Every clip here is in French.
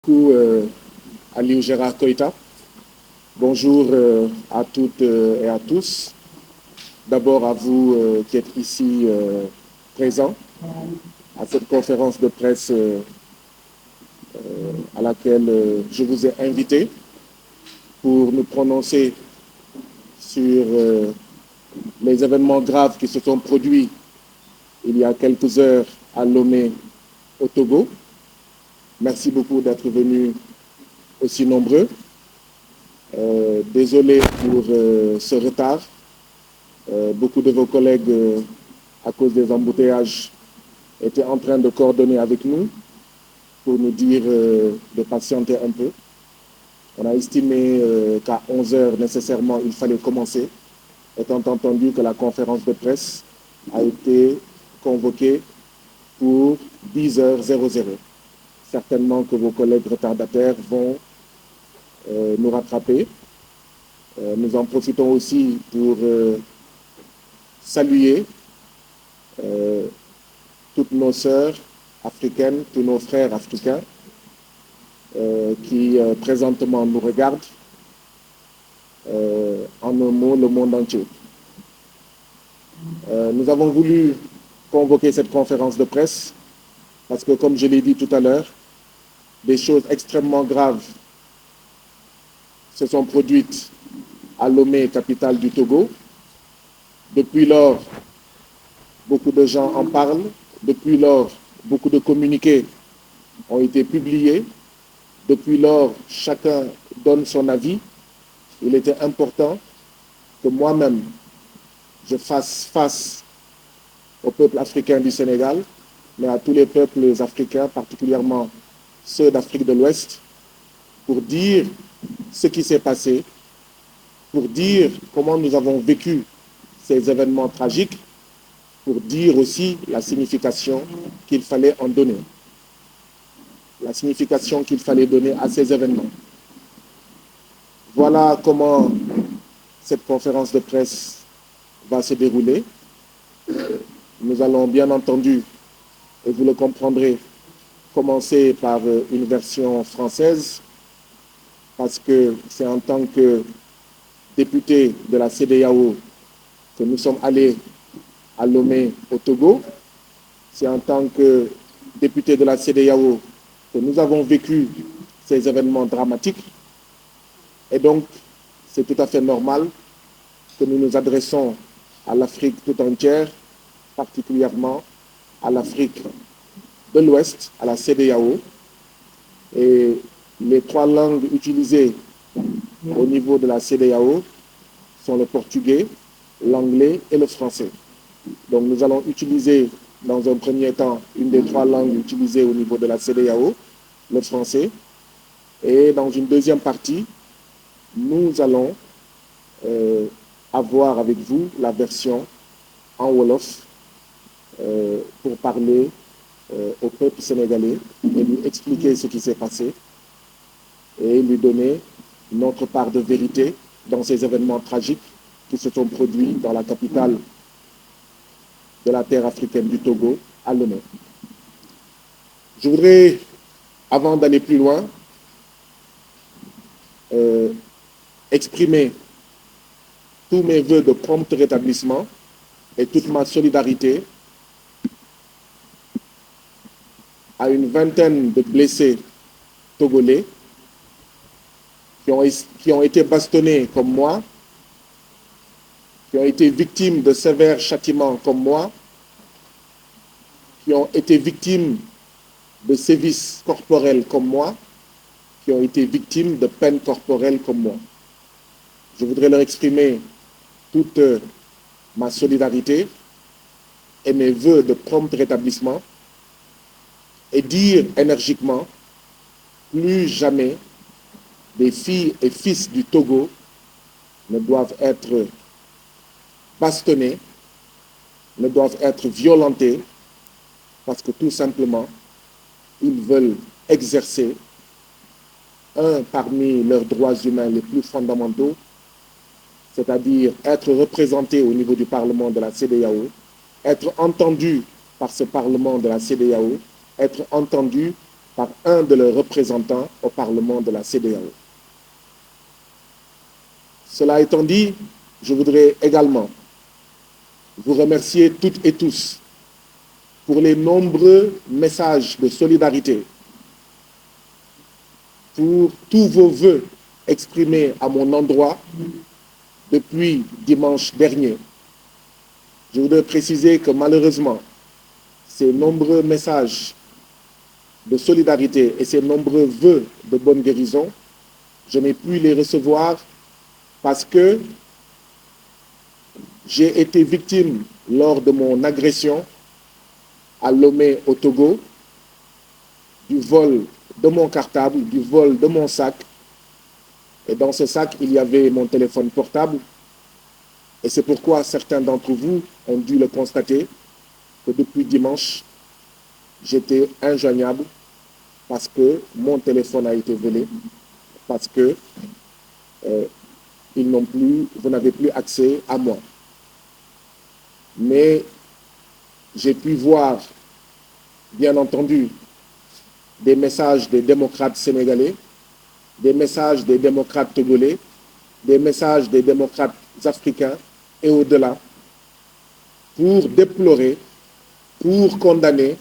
Beaucoup Aliou Gérard Koïta. Bonjour à toutes et à tous. D'abord à vous qui êtes ici présents à cette conférence de presse à laquelle je vous ai invité pour nous prononcer sur les événements graves qui se sont produits il y a quelques heures à Lomé, au Togo. Merci beaucoup d'être venus aussi nombreux. Désolé pour ce retard. Beaucoup de vos collègues, à cause des embouteillages, étaient en train de coordonner avec nous pour nous dire de patienter un peu. On a estimé qu'à 11 heures, nécessairement, il fallait commencer, étant entendu que la conférence de presse a été convoquée pour 10h00. Certainement que vos collègues retardataires vont nous rattraper. Nous en profitons aussi pour saluer toutes nos sœurs africaines, tous nos frères africains qui présentement nous regardent, en un mot, le monde entier. Nous avons voulu convoquer cette conférence de presse parce que, comme je l'ai dit tout à l'heure, des choses extrêmement graves se sont produites à Lomé, capitale du Togo. Depuis lors, beaucoup de gens en parlent. Depuis lors, beaucoup de communiqués ont été publiés. Depuis lors, chacun donne son avis. Il était important que moi-même, je fasse face au peuple africain du Sénégal, mais à tous les peuples africains, particulièrement ceux d'Afrique de l'Ouest, pour dire ce qui s'est passé, pour dire comment nous avons vécu ces événements tragiques, pour dire aussi la signification qu'il fallait en donner. La signification qu'il fallait donner à ces événements. Voilà comment cette conférence de presse va se dérouler. Nous allons bien entendu, et vous le comprendrez, commencer par une version française, parce que c'est en tant que député de la CEDEAO que nous sommes allés à Lomé, au Togo. C'est en tant que député de la CEDEAO que nous avons vécu ces événements dramatiques. Et donc, c'est tout à fait normal que nous nous adressons à l'Afrique tout entière, particulièrement à l'Afrique de l'Ouest, à la CEDEAO. Et les trois langues utilisées au niveau de la CEDEAO sont le portugais, l'anglais et le français. Donc nous allons utiliser dans un premier temps une des trois langues utilisées au niveau de la CEDEAO, le français. Et dans une deuxième partie, nous allons avoir avec vous la version en Wolof pour parler au peuple sénégalais et lui expliquer ce qui s'est passé et lui donner notre part de vérité dans ces événements tragiques qui se sont produits dans la capitale de la terre africaine du Togo, à Lomé. Je voudrais, avant d'aller plus loin, exprimer tous mes voeux de prompt rétablissement et toute ma solidarité à une vingtaine de blessés togolais qui ont été bastonnés comme moi, qui ont été victimes de sévères châtiments comme moi, qui ont été victimes de sévices corporels comme moi, qui ont été victimes de peines corporelles comme moi. Je voudrais leur exprimer toute ma solidarité et mes voeux de prompt rétablissement et dire énergiquement, plus jamais des filles et fils du Togo ne doivent être bastonnés, ne doivent être violentés, parce que tout simplement, ils veulent exercer un parmi leurs droits humains les plus fondamentaux, c'est-à-dire être représentés au niveau du Parlement de la CEDEAO, être entendus par ce Parlement de la CEDEAO, être entendus par un de leurs représentants au Parlement de la CEDEAO. Cela étant dit, je voudrais également vous remercier toutes et tous pour les nombreux messages de solidarité, pour tous vos vœux exprimés à mon endroit depuis dimanche dernier. Je voudrais préciser que malheureusement, ces nombreux messages de solidarité et ces nombreux vœux de bonne guérison, je n'ai pu les recevoir parce que j'ai été victime lors de mon agression à Lomé au Togo, du vol de mon cartable, du vol de mon sac. Et dans ce sac, il y avait mon téléphone portable. Et c'est pourquoi certains d'entre vous ont dû le constater que depuis dimanche, j'étais injoignable parce que mon téléphone a été volé, parce que vous n'avez plus accès à moi. Mais j'ai pu voir, bien entendu, des messages des démocrates sénégalais, des messages des démocrates togolais, des messages des démocrates africains et au-delà, pour déplorer, pour condamner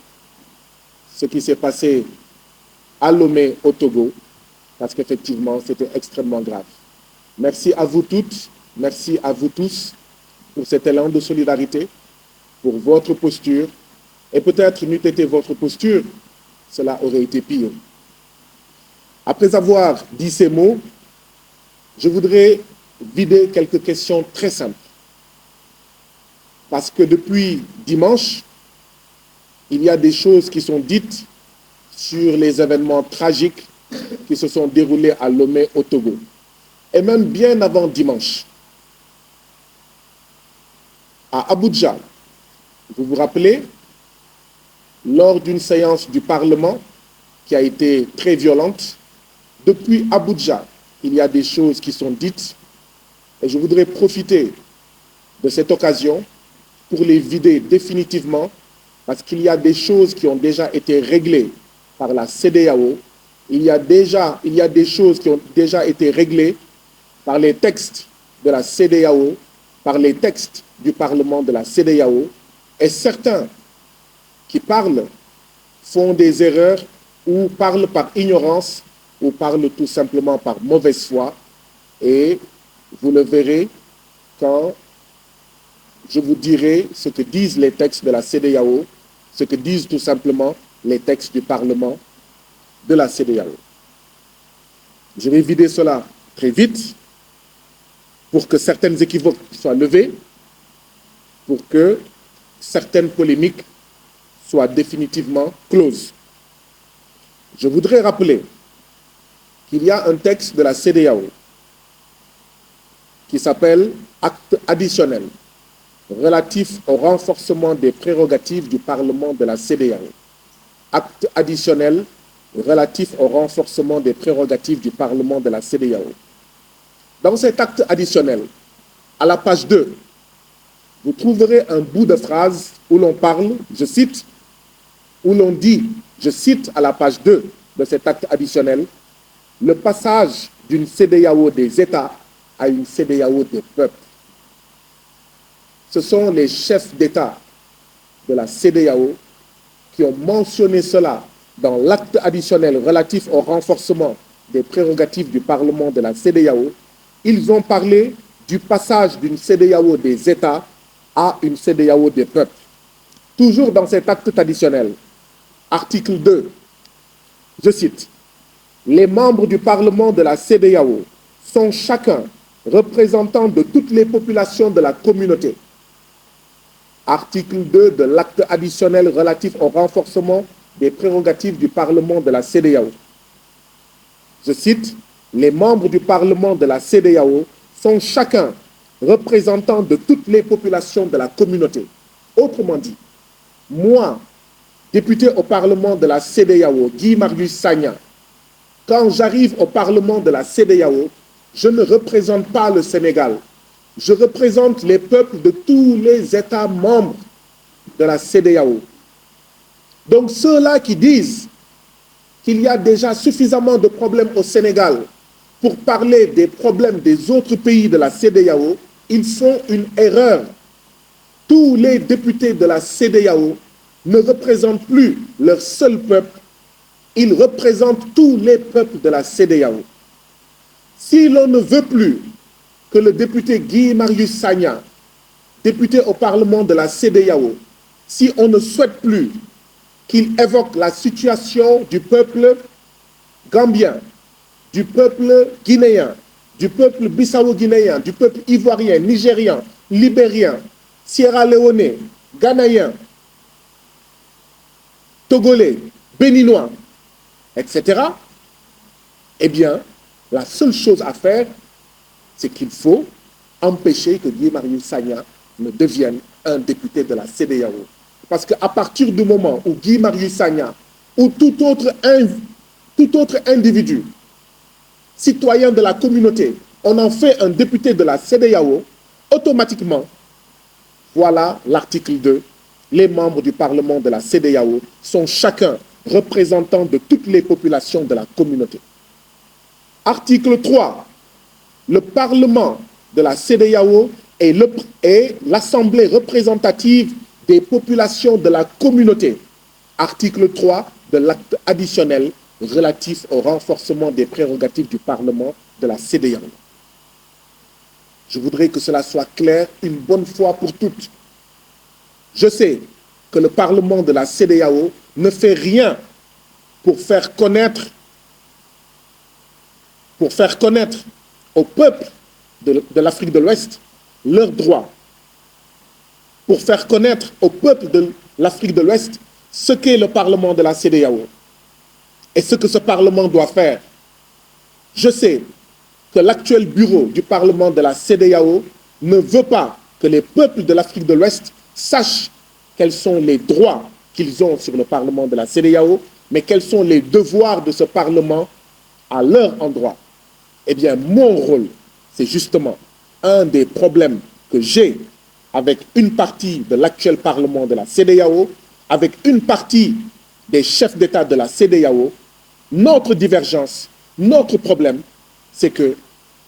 ce qui s'est passé à Lomé au Togo, parce qu'effectivement, c'était extrêmement grave. Merci à vous toutes, merci à vous tous pour cet élan de solidarité, pour votre posture, et peut-être n'eût été votre posture, cela aurait été pire. Après avoir dit ces mots, je voudrais vider quelques questions très simples. Parce que depuis dimanche, il y a des choses qui sont dites sur les événements tragiques qui se sont déroulés à Lomé au Togo. Et même bien avant dimanche, à Abuja, vous vous rappelez, lors d'une séance du Parlement qui a été très violente, depuis Abuja, il y a des choses qui sont dites et je voudrais profiter de cette occasion pour les vider définitivement parce qu'il y a des choses qui ont déjà été réglées par la CEDEAO. Il y a des choses qui ont déjà été réglées par les textes de la CEDEAO, par les textes du Parlement de la CEDEAO, et certains qui parlent font des erreurs ou parlent par ignorance ou parlent tout simplement par mauvaise foi, et vous le verrez quand je vous dirai ce que disent les textes de la CEDEAO, ce que disent tout simplement les textes du Parlement de la CEDEAO. Je vais vider cela très vite pour que certaines équivoques soient levées, pour que certaines polémiques soient définitivement closes. Je voudrais rappeler qu'il y a un texte de la CEDEAO qui s'appelle « Acte additionnel relatif au renforcement des prérogatives du Parlement de la CEDEAO ». Acte additionnel relatif au renforcement des prérogatives du Parlement de la CEDEAO. Dans cet acte additionnel, à la page 2, vous trouverez un bout de phrase où l'on parle, je cite, où l'on dit, je cite à la page 2 de cet acte additionnel, le passage d'une CEDEAO des États à une CEDEAO des peuples. Ce sont les chefs d'État de la CEDEAO qui ont mentionné cela dans l'acte additionnel relatif au renforcement des prérogatives du Parlement de la CEDEAO. Ils ont parlé du passage d'une CEDEAO des États à une CEDEAO des peuples. Toujours dans cet acte additionnel, article 2, je cite, « Les membres du Parlement de la CEDEAO sont chacun représentant de toutes les populations de la communauté. » Article 2 de l'acte additionnel relatif au renforcement des prérogatives du Parlement de la CEDEAO. Je cite, « Les membres du Parlement de la CEDEAO sont chacun représentant de toutes les populations de la communauté. » Autrement dit, moi, député au Parlement de la CEDEAO, Guy Marius Sagna, quand j'arrive au Parlement de la CEDEAO, je ne représente pas le Sénégal. Je représente les peuples de tous les États membres de la CEDEAO. Donc ceux-là qui disent qu'il y a déjà suffisamment de problèmes au Sénégal pour parler des problèmes des autres pays de la CEDEAO, ils font une erreur. Tous les députés de la CEDEAO ne représentent plus leur seul peuple, ils représentent tous les peuples de la CEDEAO. Si l'on ne veut plus que le député Guy Marius Sagna, député au Parlement de la CEDEAO, si on ne souhaite plus qu'il évoque la situation du peuple gambien, du peuple guinéen, du peuple bissau-guinéen, du peuple ivoirien, nigérien, libérien, sierra-léonais, ghanéen, togolais, béninois, etc., eh bien, la seule chose à faire, c'est qu'il faut empêcher que Guy Marius Sagna ne devienne un député de la CEDEAO. Parce qu'à partir du moment où Guy Marius Sagna ou tout autre individu, citoyen de la communauté, on en fait un député de la CEDEAO, automatiquement, voilà l'article 2, les membres du Parlement de la CEDEAO sont chacun représentant de toutes les populations de la communauté. Article 3, le Parlement de la CEDEAO est l'Assemblée représentative des populations de la communauté. Article 3 de l'acte additionnel relatif au renforcement des prérogatives du Parlement de la CEDEAO. Je voudrais que cela soit clair une bonne fois pour toutes. Je sais que le Parlement de la CEDEAO ne fait rien pour faire connaître au peuple de l'Afrique de l'Ouest leurs droits, pour faire connaître au peuple de l'Afrique de l'Ouest ce qu'est le Parlement de la CEDEAO et ce que ce Parlement doit faire. Je sais que l'actuel bureau du Parlement de la CEDEAO ne veut pas que les peuples de l'Afrique de l'Ouest sachent quels sont les droits qu'ils ont sur le Parlement de la CEDEAO, mais quels sont les devoirs de ce Parlement à leur endroit. Eh bien, mon rôle, c'est justement un des problèmes que j'ai avec une partie de l'actuel Parlement de la CEDEAO, avec une partie des chefs d'État de la CEDEAO. Notre divergence, notre problème, c'est que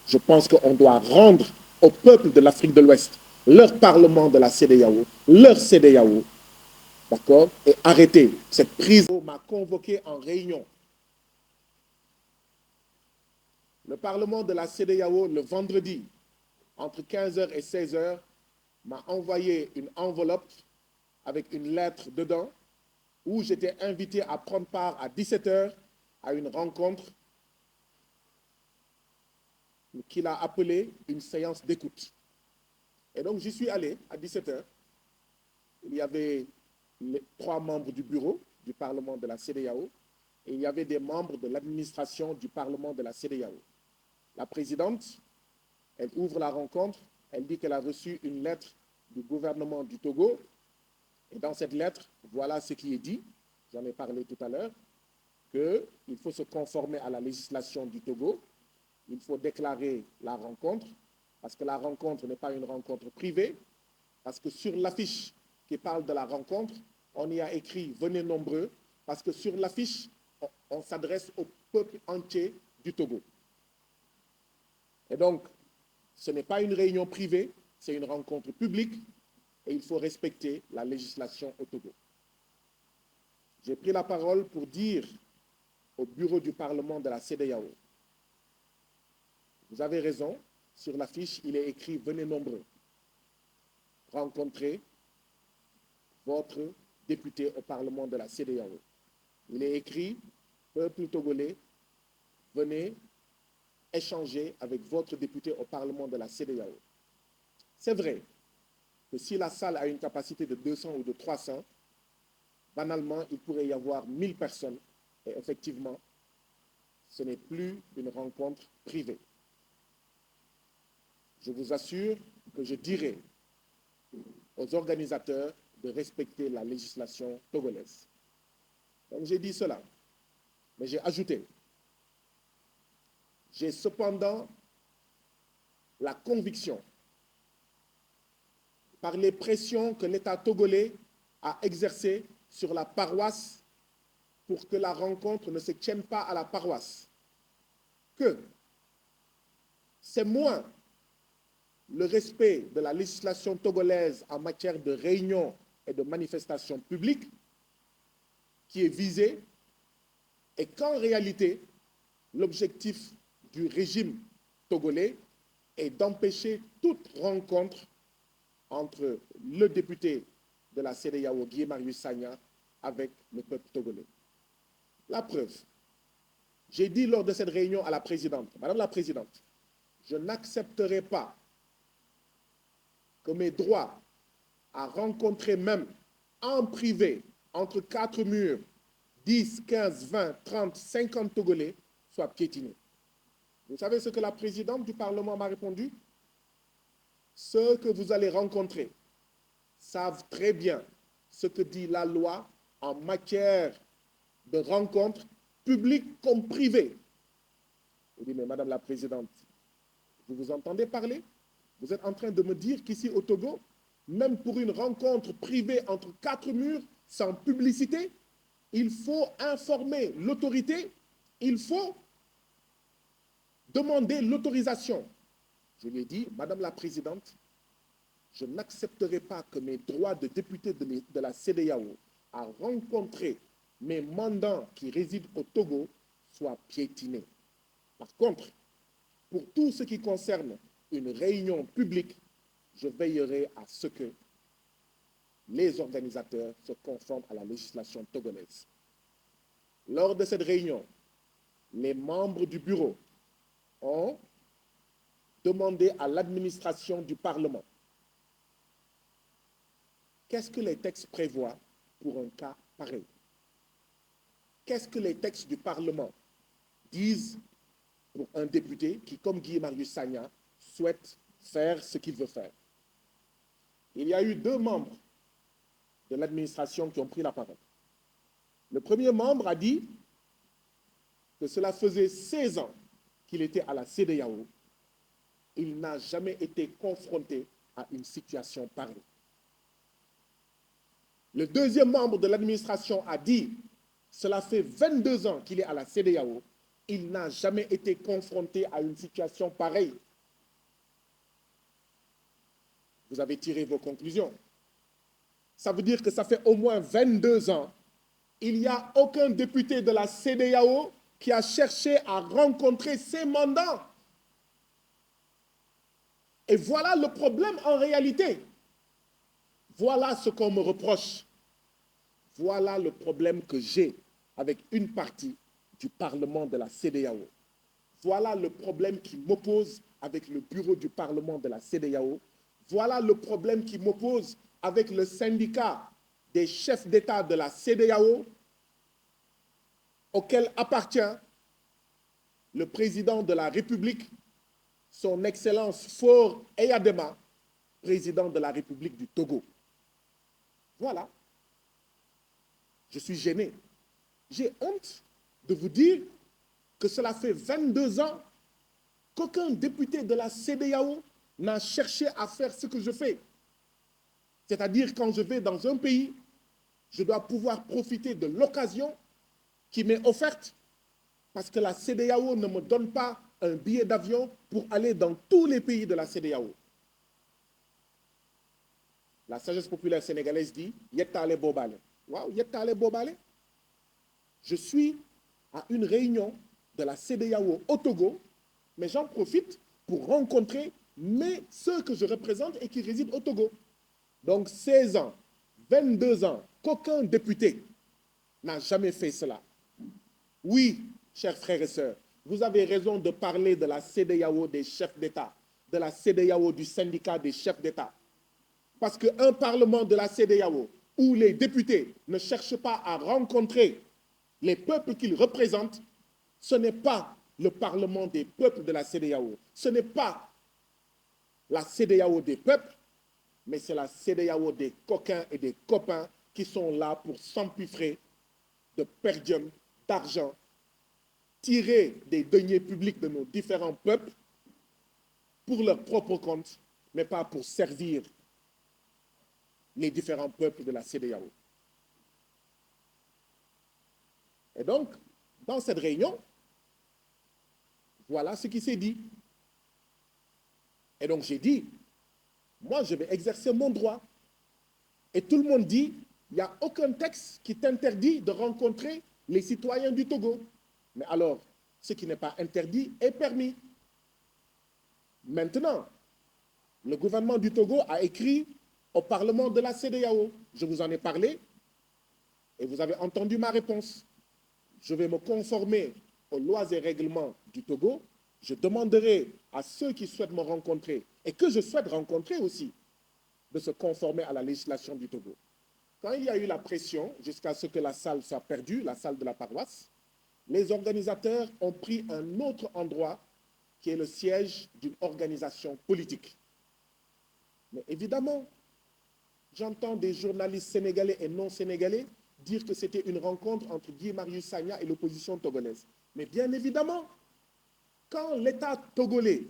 je pense qu'on doit rendre au peuple de l'Afrique de l'Ouest leur Parlement de la CEDEAO, leur CEDEAO, d'accord, et arrêter cette prise. On m'a convoqué en réunion. Le Parlement de la CEDEAO, le vendredi, entre 15h et 16h, m'a envoyé une enveloppe avec une lettre dedans où j'étais invité à prendre part à 17h à une rencontre qu'il a appelée une séance d'écoute. Et donc, j'y suis allé à 17h. Il y avait les 3 membres du bureau du Parlement de la CEDEAO et il y avait des membres de l'administration du Parlement de la CEDEAO. La présidente, elle ouvre la rencontre, elle dit qu'elle a reçu une lettre du gouvernement du Togo. Et dans cette lettre, voilà ce qui est dit, j'en ai parlé tout à l'heure, qu'il faut se conformer à la législation du Togo, il faut déclarer la rencontre, parce que la rencontre n'est pas une rencontre privée, parce que sur l'affiche qui parle de la rencontre, on y a écrit « Venez nombreux », parce que sur l'affiche, on s'adresse au peuple entier du Togo. Et donc, ce n'est pas une réunion privée, c'est une rencontre publique et il faut respecter la législation au Togo. J'ai pris la parole pour dire au bureau du Parlement de la CEDEAO, vous avez raison, sur l'affiche, il est écrit « Venez nombreux, rencontrer votre député au Parlement de la CEDEAO ». Il est écrit « Peuple togolais, venez échanger avec votre député au Parlement de la CEDEAO ». C'est vrai que si la salle a une capacité de 200 ou de 300, banalement, il pourrait y avoir 1000 personnes. Et effectivement, ce n'est plus une rencontre privée. Je vous assure que je dirai aux organisateurs de respecter la législation togolaise. Donc j'ai dit cela, mais j'ai ajouté, j'ai cependant la conviction, par les pressions que l'État togolais a exercées sur la paroisse pour que la rencontre ne se tienne pas à la paroisse, que c'est moins le respect de la législation togolaise en matière de réunions et de manifestations publiques qui est visé, et qu'en réalité, l'objectif du régime togolais est d'empêcher toute rencontre entre le député de la CEDEAO, Guy Marius Sagna, avec le peuple togolais. La preuve, j'ai dit lors de cette réunion à la présidente, Madame la Présidente, je n'accepterai pas que mes droits à rencontrer même en privé, entre quatre murs, 10, 15, 20, 30, 50 Togolais, soient piétinés. Vous savez ce que la présidente du Parlement m'a répondu? Ceux que vous allez rencontrer savent très bien ce que dit la loi en matière de rencontres publiques comme privées. Je dis, mais Madame la Présidente, vous vous entendez parler? Vous êtes en train de me dire qu'ici au Togo, même pour une rencontre privée entre quatre murs, sans publicité, il faut informer l'autorité, il faut demander l'autorisation. Je lui ai dit, Madame la Présidente, je n'accepterai pas que mes droits de député de la CEDEAO à rencontrer mes mandants qui résident au Togo soient piétinés. Par contre, pour tout ce qui concerne une réunion publique, je veillerai à ce que les organisateurs se conforment à la législation togolaise. Lors de cette réunion, les membres du bureau ont demandé à l'administration du Parlement qu'est-ce que les textes prévoient pour un cas pareil. Qu'est-ce que les textes du Parlement disent pour un député qui, comme Guy Marius Sagna, souhaite faire ce qu'il veut faire. Il y a eu deux membres de l'administration qui ont pris la parole. Le premier membre a dit que cela faisait 16 ans qu'il était à la CEDEAO. Il n'a jamais été confronté à une situation pareille. Le deuxième membre de l'administration a dit cela fait 22 ans qu'il est à la CEDEAO. Il n'a jamais été confronté à une situation pareille. Vous avez tiré vos conclusions. Ça veut dire que ça fait au moins 22 ans. Il n'y a aucun député de la CEDEAO qui a cherché à rencontrer ses mandants. Et voilà le problème en réalité. Voilà ce qu'on me reproche. Voilà le problème que j'ai avec une partie du Parlement de la CEDEAO. Voilà le problème qui m'oppose avec le bureau du Parlement de la CEDEAO. Voilà le problème qui m'oppose avec le syndicat des chefs d'État de la CEDEAO, auquel appartient le président de la République, son Excellence Faure Eyadema, président de la République du Togo. Voilà. Je suis gêné. J'ai honte de vous dire que cela fait 22 ans qu'aucun député de la CEDEAO n'a cherché à faire ce que je fais. C'est-à-dire, quand je vais dans un pays, je dois pouvoir profiter de l'occasion qui m'est offerte parce que la CEDEAO ne me donne pas un billet d'avion pour aller dans tous les pays de la CEDEAO. La sagesse populaire sénégalaise dit « Yettale Bobale ». Waouh, Yettale Bobale. Je suis à une réunion de la CEDEAO au Togo, mais j'en profite pour rencontrer ceux que je représente et qui résident au Togo. Donc 16 ans, 22 ans, qu'aucun député n'a jamais fait cela. Oui, chers frères et sœurs, vous avez raison de parler de la CEDEAO des chefs d'État, de la CEDEAO du syndicat des chefs d'État. Parce qu'un parlement de la CEDEAO où les députés ne cherchent pas à rencontrer les peuples qu'ils représentent, ce n'est pas le parlement des peuples de la CEDEAO. Ce n'est pas la CEDEAO des peuples, mais c'est la CEDEAO des coquins et des copains qui sont là pour s'empiffrer de perdium, d'argent, tirer des deniers publics de nos différents peuples pour leur propre compte, mais pas pour servir les différents peuples de la CEDEAO. Et donc, dans cette réunion, voilà ce qui s'est dit. Et donc j'ai dit, moi je vais exercer mon droit. Et tout le monde dit, il n'y a aucun texte qui t'interdit de rencontrer les citoyens du Togo. Mais alors, ce qui n'est pas interdit est permis. Maintenant, le gouvernement du Togo a écrit au Parlement de la CEDEAO. Je vous en ai parlé et vous avez entendu ma réponse. Je vais me conformer aux lois et règlements du Togo. Je demanderai à ceux qui souhaitent me rencontrer et que je souhaite rencontrer aussi de se conformer à la législation du Togo. Quand il y a eu la pression jusqu'à ce que la salle soit perdue, la salle de la paroisse, les organisateurs ont pris un autre endroit qui est le siège d'une organisation politique. Mais évidemment, j'entends des journalistes sénégalais et non sénégalais dire que c'était une rencontre entre Guy Marius Sagna et l'opposition togolaise. Mais bien évidemment, quand l'État togolais,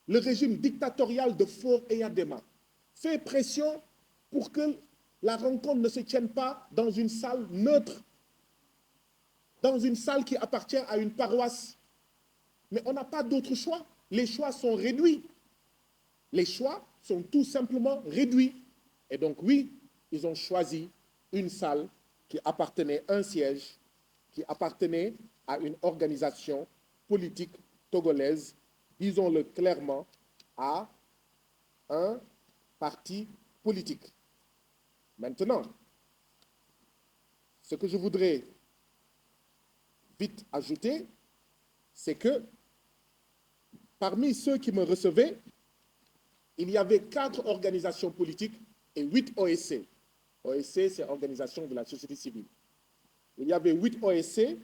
le régime dictatorial de Faure Eyadema, fait pression pour que la rencontre ne se tienne pas dans une salle neutre, dans une salle qui appartient à une paroisse. Mais on n'a pas d'autre choix. Les choix sont réduits. Les choix sont tout simplement réduits. Et donc oui, ils ont choisi une salle qui appartenait à un siège, qui appartenait à une organisation politique togolaise, disons-le clairement, à un parti politique. Maintenant, ce que je voudrais vite ajouter, c'est que parmi ceux qui me recevaient, il y avait 4 organisations politiques et 8 OSC. OSC, c'est Organisation de la société civile. Il y avait 8 OSC.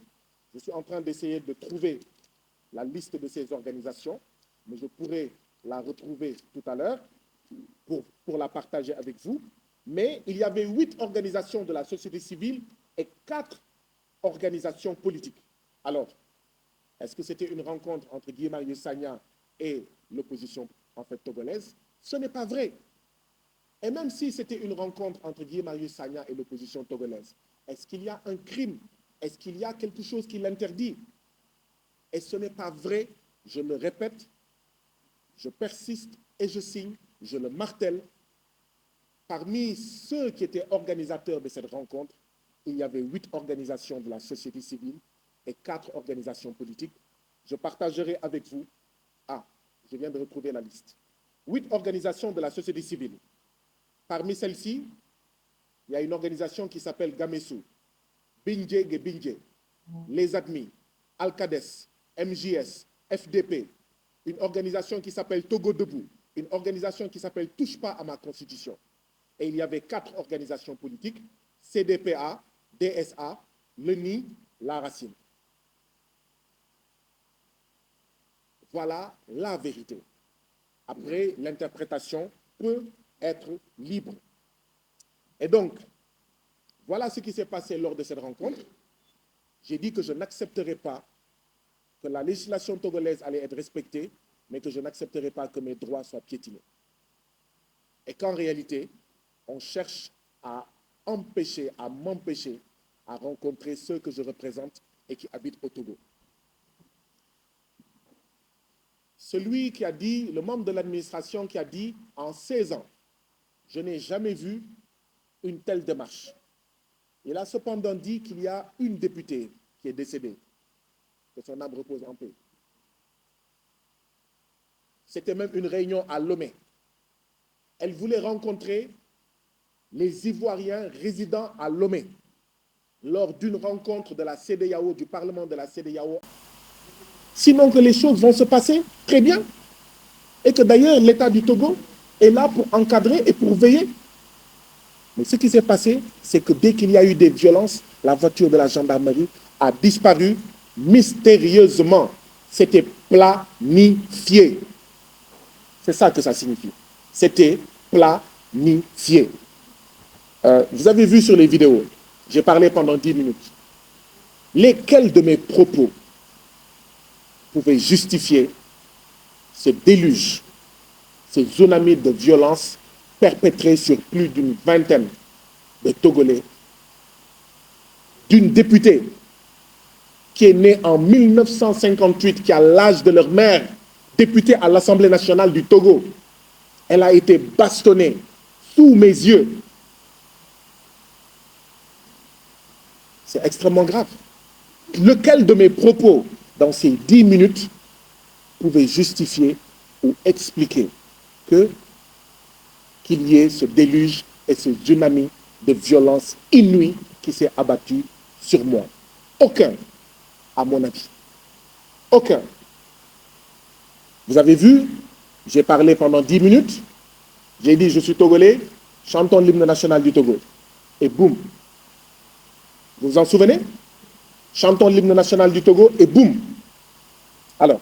Je suis en train d'essayer de trouver la liste de ces organisations, mais je pourrai la retrouver tout à l'heure pour la partager avec vous. Mais il y avait 8 organisations de la société civile et 4 organisations politiques. Alors, est-ce que c'était une rencontre entre Guy Marius Sagna et l'opposition en fait togolaise? Ce n'est pas vrai. Et même si c'était une rencontre entre Guy Marius Sagna et l'opposition togolaise, est-ce qu'il y a un crime? Est-ce qu'il y a quelque chose qui l'interdit? Et ce n'est pas vrai, je le répète, je persiste et je signe, je le martèle. Parmi ceux qui étaient organisateurs de cette rencontre, il y avait 8 organisations de la société civile et 4 organisations politiques. Je partagerai avec vous, je viens de retrouver la liste, 8 organisations de la société civile. Parmi celles-ci, il y a une organisation qui s'appelle Gamesu, Bindje Gebindje, Les Admis, Alcades, MJS, FDP, une organisation qui s'appelle Togo Debout, une organisation qui s'appelle Touche pas à ma constitution. Et il y avait 4 organisations politiques, CDPA, DSA, l'ENI, La Racine. Voilà la vérité. Après, l'interprétation peut être libre. Et donc, voilà ce qui s'est passé lors de cette rencontre. J'ai dit que je n'accepterai pas que la législation togolaise allait être respectée, mais que je n'accepterai pas que mes droits soient piétinés. Et qu'en réalité, on cherche à m'empêcher à rencontrer ceux que je représente et qui habitent au Togo. Celui qui a dit, le membre de l'administration qui a dit, en 16 ans, je n'ai jamais vu une telle démarche. Il a cependant dit qu'il y a une députée qui est décédée, que son âme repose en paix. C'était même une réunion à Lomé. Elle voulait rencontrer les Ivoiriens résidant à Lomé lors d'une rencontre de la CEDEAO, du Parlement de la CEDEAO. Sinon que les choses vont se passer très bien et que d'ailleurs l'État du Togo est là pour encadrer et pour veiller. Mais ce qui s'est passé, c'est que dès qu'il y a eu des violences, la voiture de la gendarmerie a disparu mystérieusement. C'était planifié. C'est ça que ça signifie. C'était planifié. Vous avez vu sur les vidéos, j'ai parlé pendant 10 minutes. Lesquels de mes propos pouvaient justifier ce déluge, ce tsunami de violence perpétré sur plus d'une vingtaine de Togolais, d'une députée qui est née en 1958, qui a l'âge de leur mère, députée à l'Assemblée nationale du Togo, elle a été bastonnée sous mes yeux. C'est extrêmement grave. Lequel de mes propos dans ces 10 minutes pouvait justifier ou expliquer qu'il y ait ce déluge et ce tsunami de violence inouïe qui s'est abattu sur moi? Aucun, à mon avis. Aucun. Vous avez vu, j'ai parlé pendant 10 minutes, j'ai dit je suis togolais, chantons l'hymne national du Togo. Et boum. Vous vous en souvenez? Chantons l'hymne national du Togo et boum. Alors,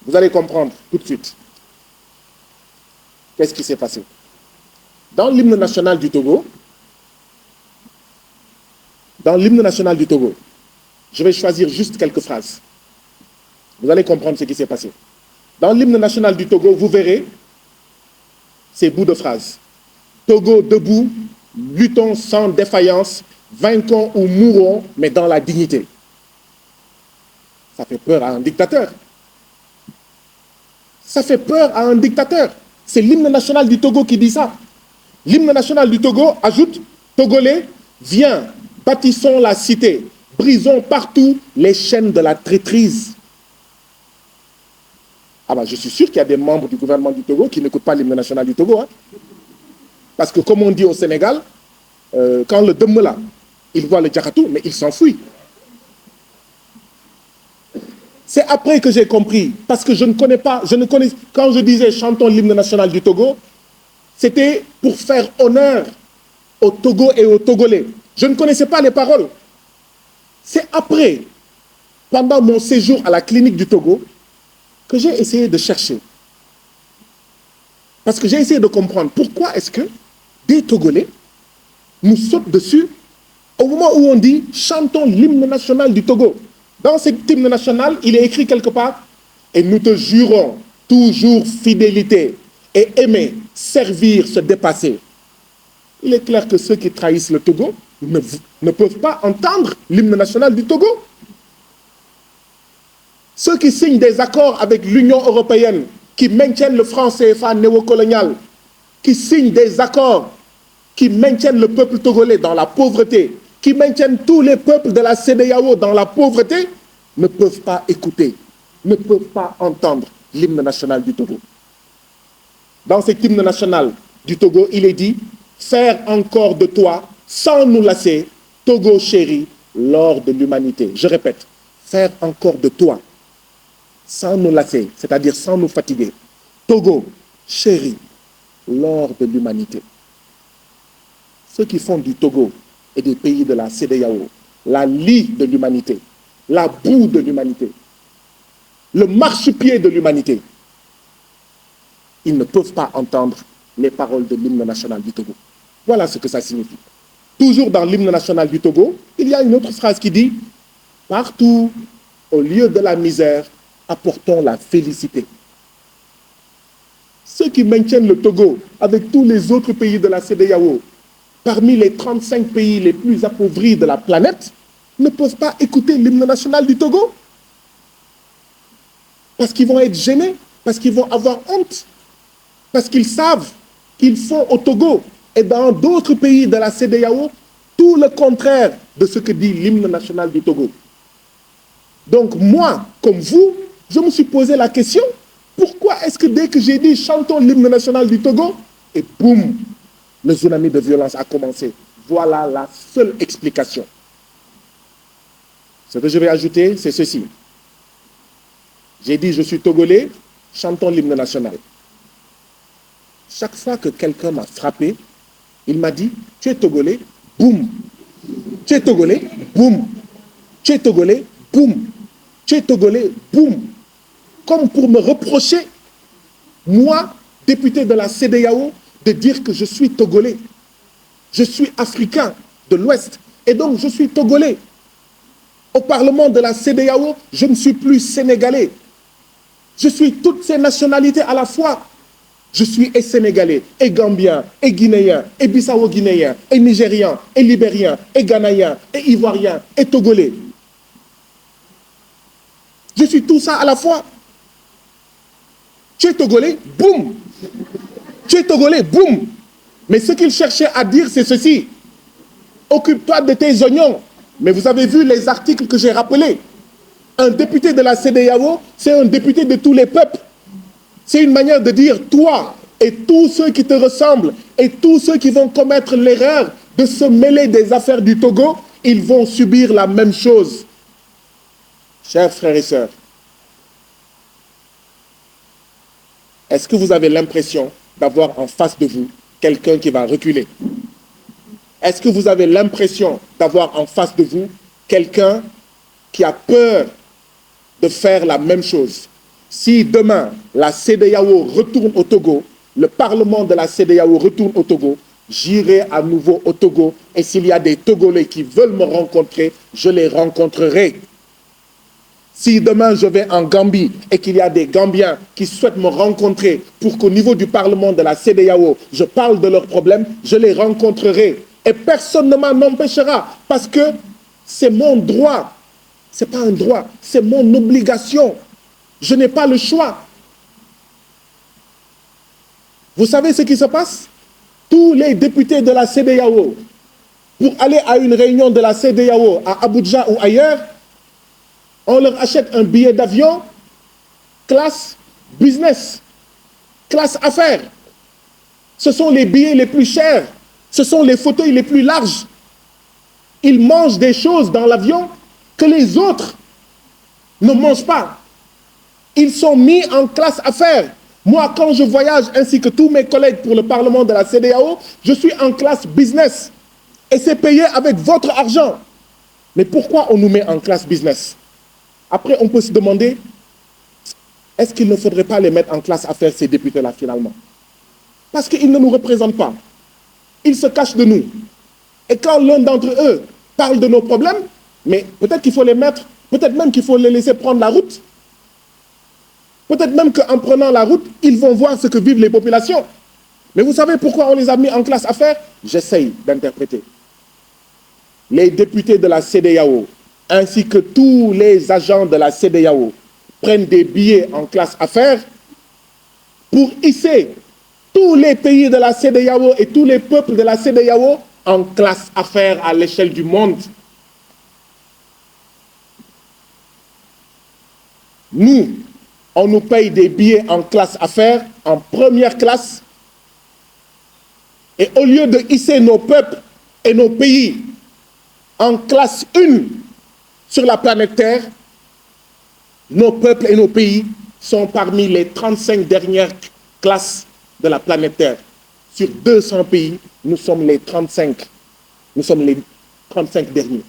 vous allez comprendre tout de suite. Qu'est-ce qui s'est passé? Dans l'hymne national du Togo, je vais choisir juste quelques phrases. Vous allez comprendre ce qui s'est passé. Dans l'hymne national du Togo, vous verrez ces bouts de phrases. Togo debout, luttons sans défaillance, vainquons ou mourons, mais dans la dignité. Ça fait peur à un dictateur. Ça fait peur à un dictateur. C'est l'hymne national du Togo qui dit ça. L'hymne national du Togo ajoute, Togolais, viens, bâtissons la cité, brisons partout les chaînes de la traîtrise. Ah ben, je suis sûr qu'il y a des membres du gouvernement du Togo qui n'écoutent pas l'hymne national du Togo. Hein. Parce que comme on dit au Sénégal, quand le Demmela, il voit le Djakatou, mais il s'enfuit. C'est après que j'ai compris, parce que je ne connais, quand je disais chantons l'hymne national du Togo, c'était pour faire honneur au Togo et aux Togolais. Je ne connaissais pas les paroles. C'est après, pendant mon séjour à la clinique du Togo, que j'ai essayé de chercher. Parce que j'ai essayé de comprendre pourquoi est-ce que des Togolais nous sautent dessus au moment où on dit « chantons l'hymne national du Togo ». Dans cet hymne national, il est écrit quelque part « et nous te jurons toujours fidélité et aimer, servir, se dépasser ». Il est clair que ceux qui trahissent le Togo ne peuvent pas entendre l'hymne national du Togo. Ceux qui signent des accords avec l'Union européenne, qui maintiennent le franc CFA néocolonial, qui signent des accords qui maintiennent le peuple togolais dans la pauvreté, qui maintiennent tous les peuples de la CEDEAO dans la pauvreté, ne peuvent pas écouter, ne peuvent pas entendre l'hymne national du Togo. Dans cet hymne national du Togo, il est dit « Faire encore de toi, sans nous lasser, Togo chéri, l'or de l'humanité ». Je répète, faire encore de toi, sans nous lasser, c'est-à-dire sans nous fatiguer. Togo, chéri, l'or de l'humanité. Ceux qui font du Togo et des pays de la CEDEAO la lie de l'humanité, la boue de l'humanité, le marchepied de l'humanité, ils ne peuvent pas entendre les paroles de l'hymne national du Togo. Voilà ce que ça signifie. Toujours dans l'hymne national du Togo, il y a une autre phrase qui dit « Partout, au lieu de la misère, apportons la félicité ». Ceux qui maintiennent le Togo avec tous les autres pays de la CEDEAO, parmi les 35 pays les plus appauvris de la planète, ne peuvent pas écouter l'hymne national du Togo. Parce qu'ils vont être gênés, parce qu'ils vont avoir honte, parce qu'ils savent qu'ils font au Togo et dans d'autres pays de la CEDEAO tout le contraire de ce que dit l'hymne national du Togo. Donc moi, comme vous, je me suis posé la question, pourquoi est-ce que dès que j'ai dit chantons l'hymne national du Togo, et boum, le tsunami de violence a commencé. Voilà la seule explication. Ce que je vais ajouter, c'est ceci. J'ai dit je suis togolais, chantons l'hymne national. Chaque fois que quelqu'un m'a frappé, il m'a dit tu es togolais, boum. Tu es togolais, boum. Tu es togolais, boum. Tu es togolais, boum. Comme pour me reprocher, moi, député de la CEDEAO, de dire que je suis togolais. Je suis africain de l'Ouest et donc je suis togolais. Au Parlement de la CEDEAO, je ne suis plus sénégalais. Je suis toutes ces nationalités à la fois. Je suis et Sénégalais, et Gambien, et Guinéen, et Bissau-Guinéen, et Nigérian, et Libérien, et Ghanéen, et Ivoirien, et Togolais. Je suis tout ça à la fois. Tu es Togolais, boum. Tu es Togolais, boum. Mais ce qu'il cherchait à dire, c'est ceci. Occupe-toi de tes oignons. Mais vous avez vu les articles que j'ai rappelés. Un député de la CEDEAO, c'est un député de tous les peuples. C'est une manière de dire, toi et tous ceux qui te ressemblent et tous ceux qui vont commettre l'erreur de se mêler des affaires du Togo, ils vont subir la même chose. Chers frères et sœurs, est-ce que vous avez l'impression d'avoir en face de vous quelqu'un qui va reculer? Est-ce que vous avez l'impression d'avoir en face de vous quelqu'un qui a peur de faire la même chose? Si demain, la CEDEAO retourne au Togo, le Parlement de la CEDEAO retourne au Togo, j'irai à nouveau au Togo et s'il y a des Togolais qui veulent me rencontrer, je les rencontrerai. Si demain je vais en Gambie et qu'il y a des Gambiens qui souhaitent me rencontrer pour qu'au niveau du Parlement de la CEDEAO, je parle de leurs problèmes, je les rencontrerai. Et personne ne m'en empêchera parce que c'est mon droit. Ce n'est pas un droit, c'est mon obligation. Je n'ai pas le choix. Vous savez ce qui se passe? Tous les députés de la CEDEAO, pour aller à une réunion de la CEDEAO à Abuja ou ailleurs, on leur achète un billet d'avion, classe business, classe affaires. Ce sont les billets les plus chers, ce sont les fauteuils les plus larges. Ils mangent des choses dans l'avion que les autres ne mangent pas. Ils sont mis en classe affaires. Moi, quand je voyage, ainsi que tous mes collègues pour le Parlement de la CEDEAO, je suis en classe business. Et c'est payé avec votre argent. Mais pourquoi on nous met en classe business? Après, on peut se demander, est-ce qu'il ne faudrait pas les mettre en classe affaires, ces députés-là, finalement? Parce qu'ils ne nous représentent pas. Ils se cachent de nous. Et quand l'un d'entre eux parle de nos problèmes, mais peut-être qu'il faut les mettre, peut-être même qu'il faut les laisser prendre la route. Peut-être même qu'en prenant la route, ils vont voir ce que vivent les populations. Mais vous savez pourquoi on les a mis en classe affaires? J'essaye d'interpréter. Les députés de la CEDEAO, ainsi que tous les agents de la CEDEAO, prennent des billets en classe affaires pour hisser tous les pays de la CEDEAO et tous les peuples de la CEDEAO en classe affaires à l'échelle du monde. Nous, on nous paye des billets en classe affaires, en première classe, et au lieu de hisser nos peuples et nos pays en classe 1 sur la planète Terre, nos peuples et nos pays sont parmi les 35 dernières classes de la planète Terre. Sur 200 pays, nous sommes les 35. Nous sommes les 35 derniers.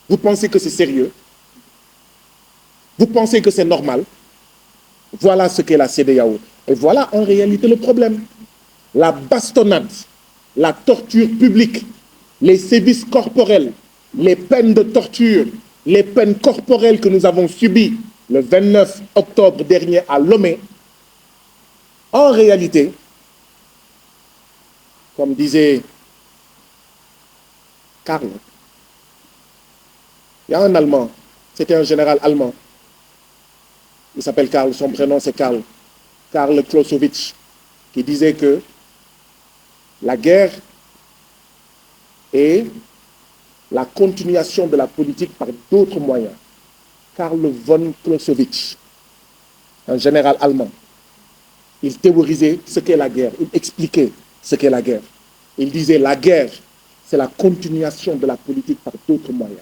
Vous pensez que c'est sérieux? Vous pensez que c'est normal? Voilà ce qu'est la CEDEAO. Et voilà en réalité le problème. La bastonnade, la torture publique, les sévices corporels, les peines de torture, les peines corporelles que nous avons subies le 29 octobre dernier à Lomé, en réalité, comme disait Karl, il y a un Allemand, c'était un général allemand, il s'appelle Karl, son prénom c'est Karl Clausewitz, qui disait que la guerre est la continuation de la politique par d'autres moyens. Karl von Clausewitz, un général allemand, il théorisait ce qu'est la guerre, il expliquait ce qu'est la guerre. Il disait la guerre, c'est la continuation de la politique par d'autres moyens.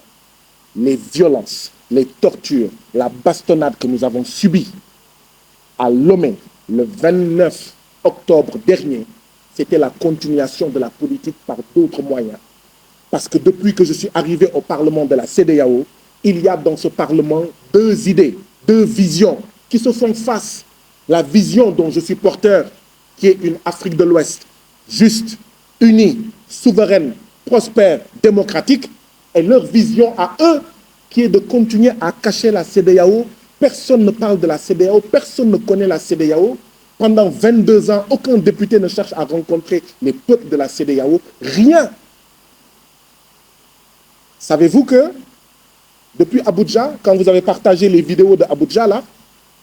Les violences, les tortures, la bastonnade que nous avons subie à Lomé le 29 octobre dernier, c'était la continuation de la politique par d'autres moyens. Parce que depuis que je suis arrivé au Parlement de la CEDEAO, il y a dans ce Parlement deux idées, deux visions qui se font face. La vision dont je suis porteur, qui est une Afrique de l'Ouest juste, unie, souveraine, prospère, démocratique, et leur vision à eux, qui est de continuer à cacher la CEDEAO. Personne ne parle de la CEDEAO, personne ne connaît la CEDEAO. Pendant 22 ans, aucun député ne cherche à rencontrer les peuples de la CEDEAO. Rien. Savez-vous que depuis Abuja, quand vous avez partagé les vidéos de Abuja, là,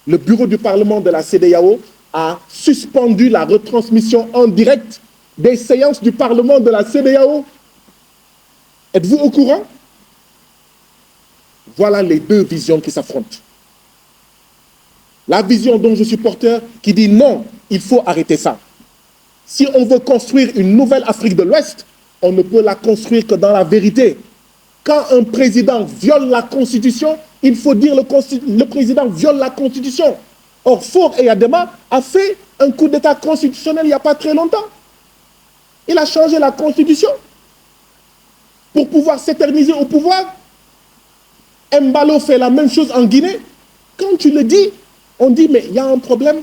le bureau du Parlement de la CEDEAO a suspendu la retransmission en direct des séances du Parlement de la CEDEAO. Êtes-vous au courant? Voilà les deux visions qui s'affrontent. La vision dont je suis porteur qui dit non, il faut arrêter ça. Si on veut construire une nouvelle Afrique de l'Ouest, on ne peut la construire que dans la vérité. Quand un président viole la Constitution, il faut dire le président viole la Constitution. Or, Faure Eyadema a fait un coup d'État constitutionnel il n'y a pas très longtemps. Il a changé la Constitution pour pouvoir s'éterniser au pouvoir. Embalo fait la même chose en Guinée. Quand tu le dis, on dit mais il y a un problème.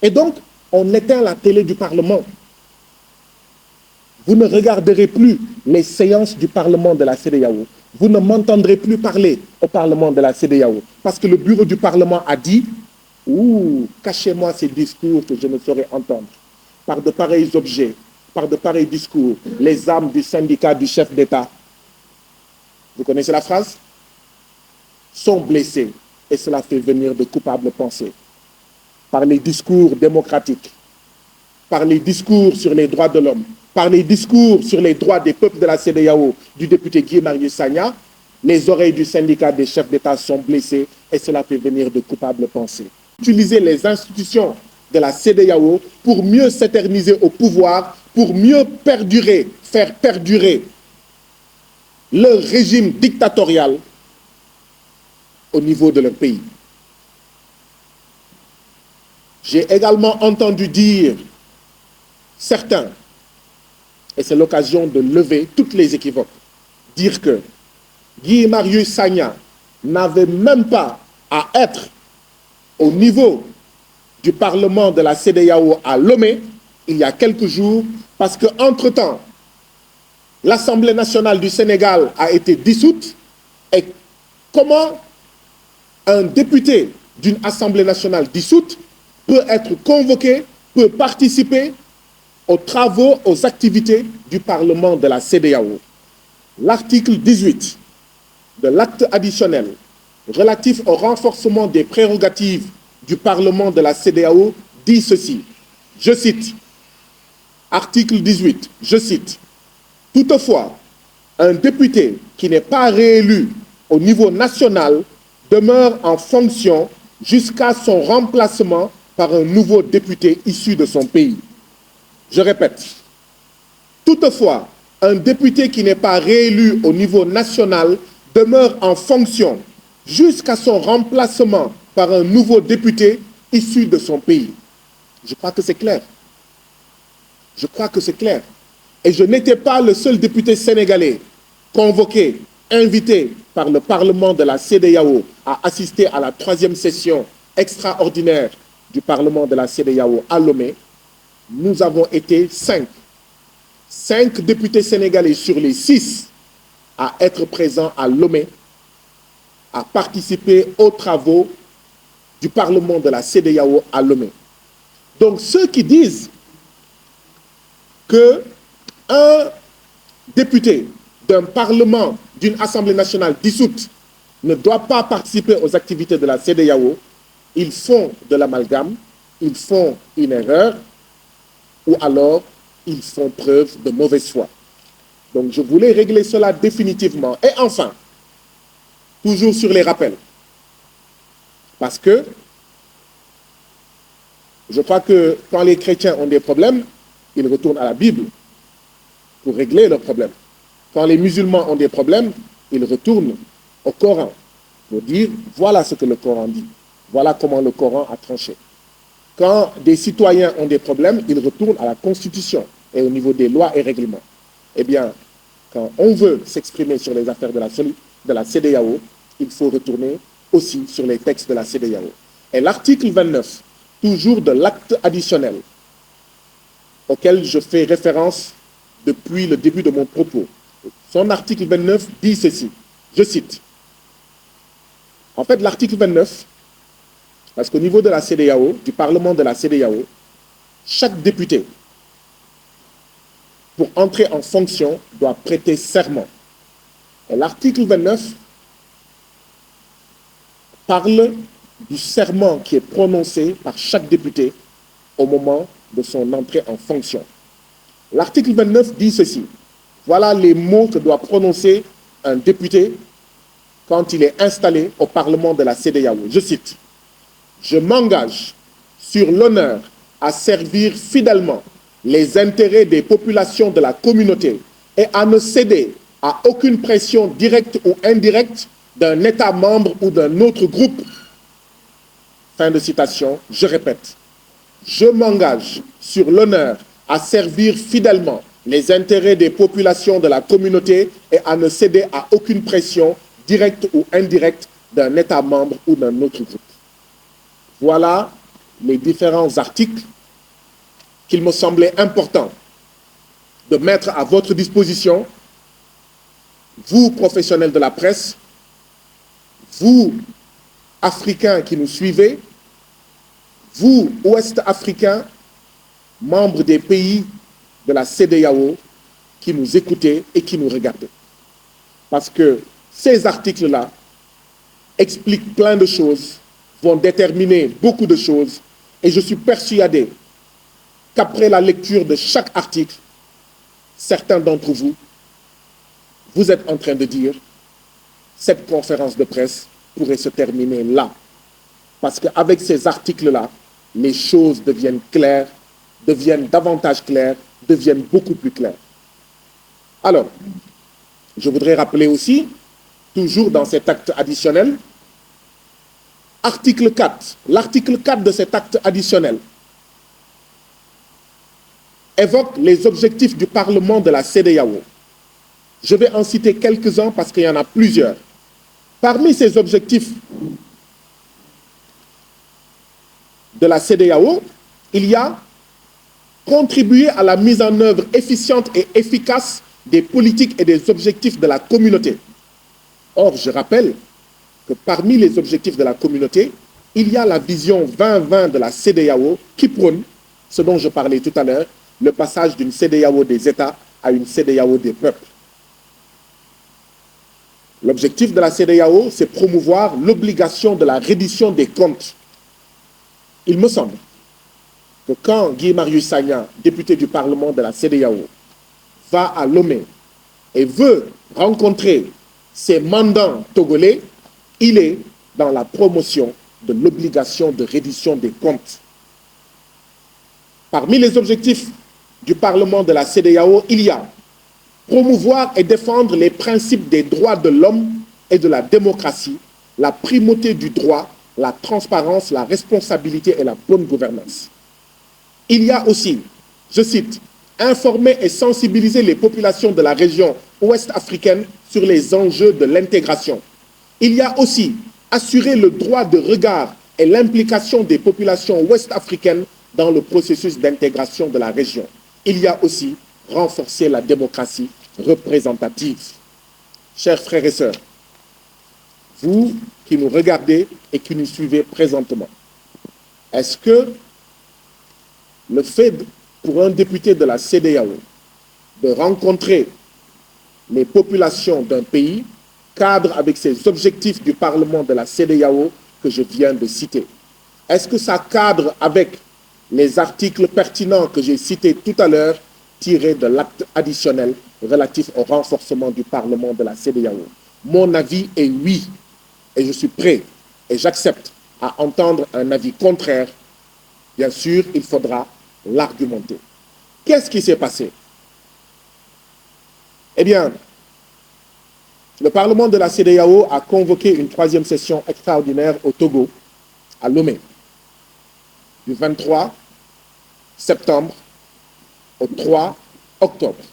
Et donc, on éteint la télé du Parlement. Vous ne regarderez plus les séances du Parlement de la CEDEAO. Vous ne m'entendrez plus parler au Parlement de la CEDEAO. Parce que le bureau du Parlement a dit « Ouh, cachez-moi ces discours que je ne saurais entendre. » Par de pareils objets, par de pareils discours, les âmes du syndicat du chef d'État, vous connaissez la phrase, sont blessées. Et cela fait venir de coupables pensées. Par les discours démocratiques, par les discours sur les droits de l'homme, par les discours sur les droits des peuples de la CEDEAO du député Guy Marius Sagna, les oreilles du syndicat des chefs d'État sont blessées et cela fait venir de coupables pensées. Utiliser les institutions de la CEDEAO pour mieux s'éterniser au pouvoir, pour mieux perdurer, faire perdurer leur régime dictatorial au niveau de leur pays. J'ai également entendu dire certains, et c'est l'occasion de lever toutes les équivoques, dire que Guy Marius Sagna n'avait même pas à être au niveau du Parlement de la CEDEAO à Lomé il y a quelques jours, parce qu'entre-temps, l'Assemblée nationale du Sénégal a été dissoute. Et comment un député d'une Assemblée nationale dissoute peut être convoqué, peut participer aux travaux, aux activités du Parlement de la CEDEAO. L'article 18 de l'acte additionnel relatif au renforcement des prérogatives du Parlement de la CEDEAO dit ceci, je cite, article 18, je cite, « Toutefois, un député qui n'est pas réélu au niveau national demeure en fonction jusqu'à son remplacement par un nouveau député issu de son pays. » Je répète, toutefois, un député qui n'est pas réélu au niveau national demeure en fonction jusqu'à son remplacement par un nouveau député issu de son pays. Je crois que c'est clair. Je crois que c'est clair. Et je n'étais pas le seul député sénégalais convoqué, invité par le Parlement de la CEDEAO à assister à la 3e session extraordinaire du Parlement de la CEDEAO à Lomé. Nous avons été 5 députés sénégalais sur les 6 à être présents à Lomé, à participer aux travaux du Parlement de la CEDEAO à Lomé. Donc ceux qui disent qu'un député d'un Parlement, d'une Assemblée nationale dissoute ne doit pas participer aux activités de la CEDEAO, ils font de l'amalgame, ils font une erreur, ou alors ils font preuve de mauvaise foi. Donc je voulais régler cela définitivement. Et enfin, toujours sur les rappels, parce que je crois que quand les chrétiens ont des problèmes, ils retournent à la Bible pour régler leurs problèmes. Quand les musulmans ont des problèmes, ils retournent au Coran pour dire voilà ce que le Coran dit, voilà comment le Coran a tranché. Quand des citoyens ont des problèmes, ils retournent à la Constitution et au niveau des lois et règlements. Eh bien, quand on veut s'exprimer sur les affaires de la CEDEAO, il faut retourner aussi sur les textes de la CEDEAO. Et l'article 29, toujours de l'acte additionnel, auquel je fais référence depuis le début de mon propos, son article 29 dit ceci, je cite. En fait, l'article 29 Parce qu'au niveau de la CEDEAO, du Parlement de la CEDEAO, chaque député, pour entrer en fonction, doit prêter serment. Et l'article 29 parle du serment qui est prononcé par chaque député au moment de son entrée en fonction. L'article 29 dit ceci. Voilà les mots que doit prononcer un député quand il est installé au Parlement de la CEDEAO. Je cite. « Je m'engage sur l'honneur à servir fidèlement les intérêts des populations de la communauté et à ne céder à aucune pression directe ou indirecte d'un État membre ou d'un autre groupe. » Fin de citation, je répète. Je m'engage sur l'honneur à servir fidèlement les intérêts des populations de la communauté et à ne céder à aucune pression directe ou indirecte d'un État membre ou d'un autre groupe. Voilà les différents articles qu'il me semblait important de mettre à votre disposition, vous, professionnels de la presse, vous, Africains qui nous suivez, vous, Ouest-Africains, membres des pays de la CEDEAO, qui nous écoutez et qui nous regardez. Parce que ces articles-là expliquent plein de choses, vont déterminer beaucoup de choses, et je suis persuadé qu'après la lecture de chaque article, certains d'entre vous, vous êtes en train de dire cette conférence de presse pourrait se terminer là. Parce qu'avec ces articles-là, les choses deviennent claires, deviennent davantage claires, deviennent beaucoup plus claires. Alors, je voudrais rappeler aussi, toujours dans cet acte additionnel, article 4. L'article 4 de cet acte additionnel évoque les objectifs du Parlement de la CEDEAO. Je vais en citer quelques-uns parce qu'il y en a plusieurs. Parmi ces objectifs de la CEDEAO, il y a contribuer à la mise en œuvre efficiente et efficace des politiques et des objectifs de la communauté. Or, je rappelle que parmi les objectifs de la communauté, il y a la vision 2020 de la CEDEAO qui prône, ce dont je parlais tout à l'heure, le passage d'une CEDEAO des États à une CEDEAO des peuples. L'objectif de la CEDEAO, c'est promouvoir l'obligation de la reddition des comptes. Il me semble que quand Guy Marius Sagna, député du Parlement de la CEDEAO, va à Lomé et veut rencontrer ses mandants togolais, il est dans la promotion de l'obligation de reddition des comptes. Parmi les objectifs du Parlement de la CEDEAO, il y a promouvoir et défendre les principes des droits de l'homme et de la démocratie, la primauté du droit, la transparence, la responsabilité et la bonne gouvernance. Il y a aussi, je cite, informer et sensibiliser les populations de la région ouest-africaine sur les enjeux de l'intégration. Il y a aussi assurer le droit de regard et l'implication des populations ouest-africaines dans le processus d'intégration de la région. Il y a aussi renforcer la démocratie représentative. Chers frères et sœurs, vous qui nous regardez et qui nous suivez présentement, est-ce que le fait pour un député de la CEDEAO de rencontrer les populations d'un pays cadre avec ces objectifs du Parlement de la CEDEAO que je viens de citer? Est-ce que ça cadre avec les articles pertinents que j'ai cités tout à l'heure tirés de l'acte additionnel relatif au renforcement du Parlement de la CEDEAO? Mon avis est oui, et je suis prêt et j'accepte à entendre un avis contraire. Bien sûr, il faudra l'argumenter. Qu'est-ce qui s'est passé? Eh bien, le Parlement de la CEDEAO a convoqué une troisième session extraordinaire au Togo, à Lomé, du 23 septembre au 3 octobre.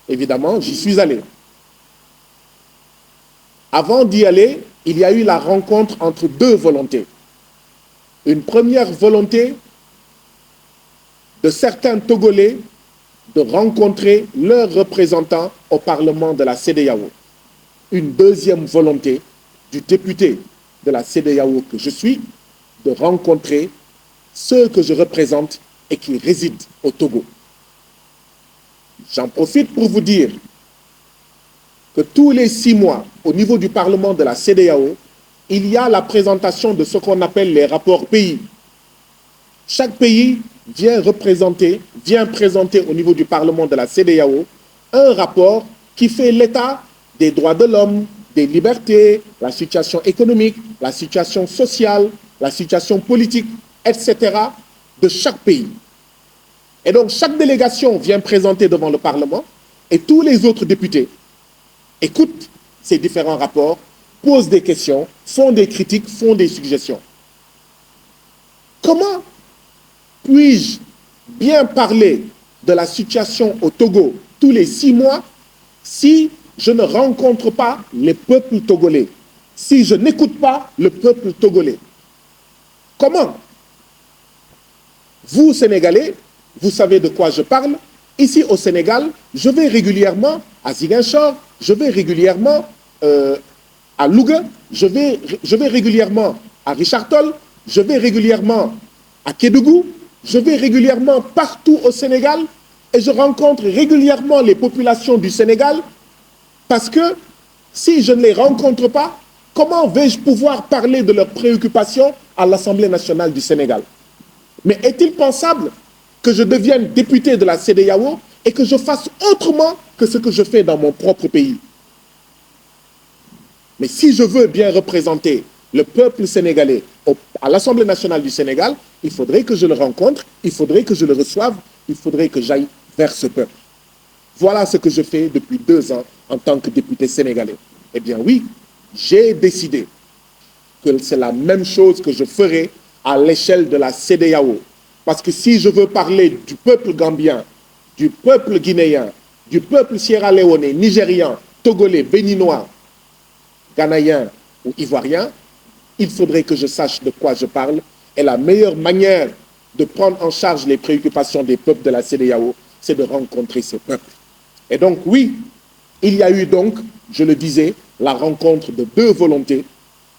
Évidemment, j'y suis allé. Avant d'y aller, il y a eu la rencontre entre deux volontés. Une première volonté de certains Togolais de rencontrer leurs représentants au Parlement de la CEDEAO. Une deuxième volonté du député de la CEDEAO que je suis de rencontrer ceux que je représente et qui résident au Togo. J'en profite pour vous dire que tous les 6 mois, au niveau du Parlement de la CEDEAO, il y a la présentation de ce qu'on appelle les rapports pays. Chaque pays vient présenter au niveau du Parlement de la CEDEAO un rapport qui fait l'état des droits de l'homme, des libertés, la situation économique, la situation sociale, la situation politique, etc. de chaque pays. Et donc, chaque délégation vient présenter devant le Parlement et tous les autres députés écoutent ces différents rapports, posent des questions, font des critiques, font des suggestions. Comment puis-je bien parler de la situation au Togo tous les 6 mois si je ne rencontre pas les peuples togolais, si je n'écoute pas le peuple togolais? Comment? Vous, Sénégalais, vous savez de quoi je parle. Ici au Sénégal, je vais régulièrement à Ziguinchor, je vais régulièrement à Louga, je vais régulièrement à Richard Toll, je vais régulièrement à Kédougou, je vais régulièrement partout au Sénégal et je rencontre régulièrement les populations du Sénégal parce que si je ne les rencontre pas, comment vais-je pouvoir parler de leurs préoccupations à l'Assemblée nationale du Sénégal? Mais est-il pensable que je devienne député de la CEDEAO et que je fasse autrement que ce que je fais dans mon propre pays? Mais si je veux bien représenter le peuple sénégalais à l'Assemblée nationale du Sénégal, il faudrait que je le rencontre, il faudrait que je le reçoive, il faudrait que j'aille vers ce peuple. Voilà ce que je fais depuis 2 ans en tant que député sénégalais. Eh bien oui, j'ai décidé que c'est la même chose que je ferai à l'échelle de la CEDEAO. Parce que si je veux parler du peuple gambien, du peuple guinéen, du peuple sierra-léonais, nigérian, togolais, béninois, ghanéen ou ivoirien, il faudrait que je sache de quoi je parle. Et la meilleure manière de prendre en charge les préoccupations des peuples de la CEDEAO, c'est de rencontrer ces peuples. Et donc oui, il y a eu donc, je le disais, la rencontre de 2 volontés.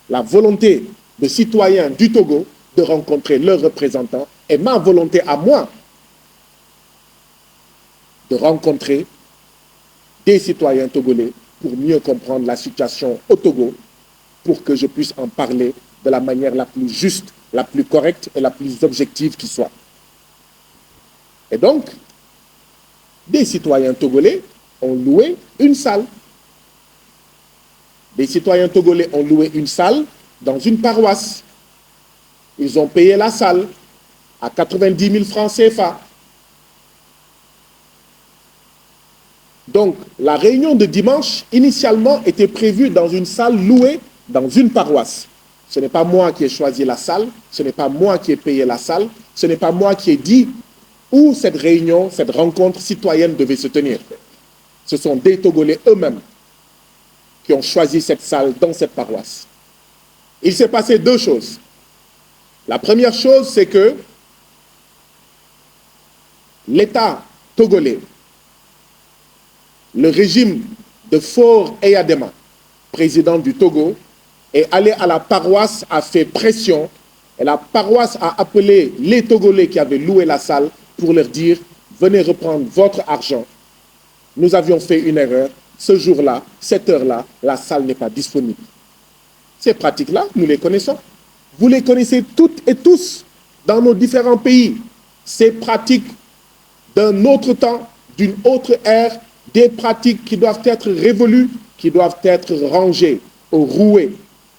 La volonté de citoyens du Togo de rencontrer leurs représentants et ma volonté à moi de rencontrer des citoyens togolais pour mieux comprendre la situation au Togo, pour que je puisse en parler de la manière la plus juste, la plus correcte et la plus objective qui soit. Et donc, des citoyens togolais ont loué une salle. Des citoyens togolais ont loué une salle dans une paroisse. Ils ont payé la salle à 90 000 francs CFA. Donc, la réunion de dimanche, initialement, était prévue dans une salle louée dans une paroisse. Ce n'est pas moi qui ai choisi la salle, ce n'est pas moi qui ai payé la salle, ce n'est pas moi qui ai dit où cette réunion, cette rencontre citoyenne devait se tenir. Ce sont des Togolais eux-mêmes qui ont choisi cette salle dans cette paroisse. Il s'est passé 2 choses. La première chose, c'est que l'État togolais, le régime de Faure Eyadema, président du Togo, est allé à la paroisse, a fait pression, et la paroisse a appelé les Togolais qui avaient loué la salle pour leur dire « Venez reprendre votre argent. Nous avions fait une erreur. Ce jour-là, cette heure-là, la salle n'est pas disponible. » Ces pratiques-là, nous les connaissons. Vous les connaissez toutes et tous dans nos différents pays. Ces pratiques d'un autre temps, d'une autre ère, des pratiques qui doivent être révolues, qui doivent être rangées au rouet,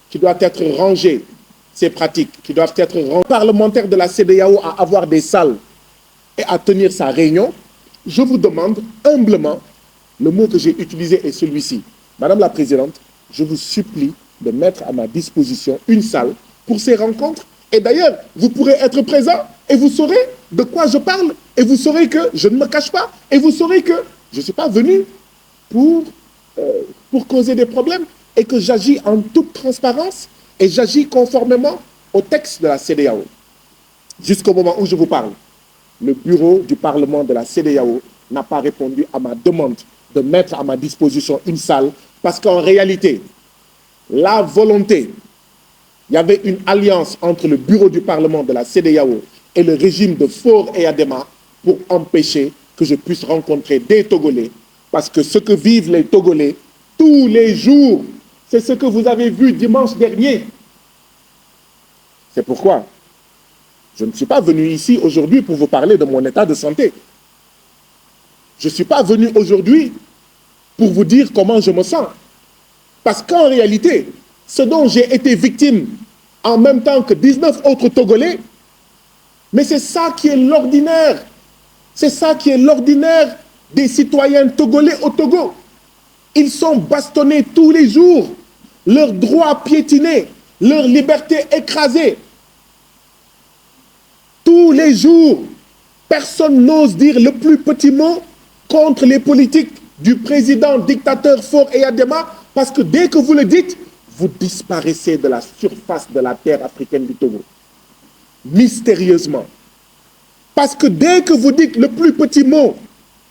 qui doivent être rangées, ces pratiques qui doivent être rangées. Parlementaire de la CEDEAO à avoir des salles et à tenir sa réunion, je vous demande humblement, le mot que j'ai utilisé est celui-ci. Madame la Présidente, je vous supplie de mettre à ma disposition une salle pour ces rencontres. Et d'ailleurs, vous pourrez être présent et vous saurez de quoi je parle. Et vous saurez que je ne me cache pas. Et vous saurez que je ne suis pas venu pour causer des problèmes et que j'agis en toute transparence et j'agis conformément au texte de la CEDEAO. Jusqu'au moment où je vous parle, le bureau du Parlement de la CEDEAO n'a pas répondu à ma demande de mettre à ma disposition une salle parce qu'en réalité, la volonté il y avait une alliance entre le bureau du Parlement de la CEDEAO et le régime de Faure et Adema pour empêcher que je puisse rencontrer des Togolais. Parce que ce que vivent les Togolais tous les jours, c'est ce que vous avez vu dimanche dernier. C'est pourquoi je ne suis pas venu ici aujourd'hui pour vous parler de mon état de santé. Je ne suis pas venu aujourd'hui pour vous dire comment je me sens. Parce qu'en réalité, ce dont j'ai été victime en même temps que 19 autres Togolais, mais c'est ça qui est l'ordinaire. C'est ça qui est l'ordinaire des citoyens togolais au Togo. Ils sont bastonnés tous les jours, leurs droits piétinés, leur liberté écrasée. Tous les jours, personne n'ose dire le plus petit mot contre les politiques du président dictateur Faure et Adema, parce que dès que vous le dites, vous disparaissez de la surface de la terre africaine du Togo. Mystérieusement. Parce que dès que vous dites le plus petit mot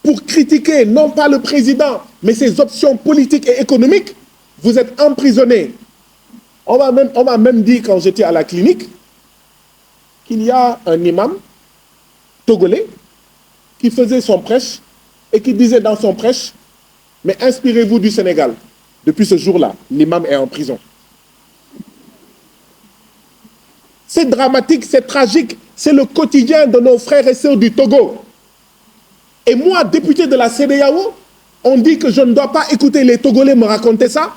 pour critiquer non pas le président, mais ses options politiques et économiques, vous êtes emprisonné. On m'a même dit quand j'étais à la clinique qu'il y a un imam togolais qui faisait son prêche et qui disait dans son prêche, mais inspirez-vous du Sénégal. Depuis ce jour-là, l'imam est en prison. C'est dramatique, c'est tragique, c'est le quotidien de nos frères et sœurs du Togo. Et moi, député de la CEDEAO, on dit que je ne dois pas écouter les Togolais me raconter ça.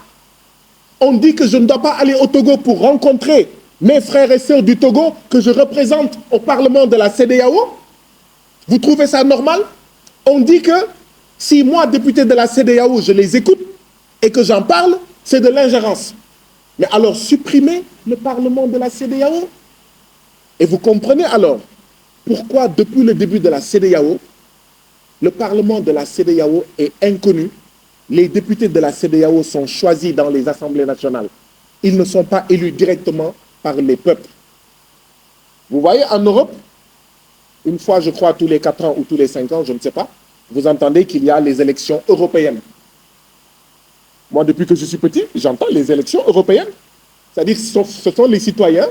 On dit que je ne dois pas aller au Togo pour rencontrer mes frères et sœurs du Togo que je représente au Parlement de la CEDEAO. Vous trouvez ça normal? On dit que si moi, député de la CEDEAO, je les écoute et que j'en parle, c'est de l'ingérence. Mais alors, supprimez le Parlement de la CEDEAO. Et vous comprenez alors pourquoi, depuis le début de la CEDEAO, le Parlement de la CEDEAO est inconnu. Les députés de la CEDEAO sont choisis dans les assemblées nationales. Ils ne sont pas élus directement par les peuples. Vous voyez, en Europe, une fois, je crois, tous les 4 ans ou tous les 5 ans, je ne sais pas, vous entendez qu'il y a les élections européennes. Moi, depuis que je suis petit, j'entends les élections européennes. C'est-à-dire que ce sont les citoyens,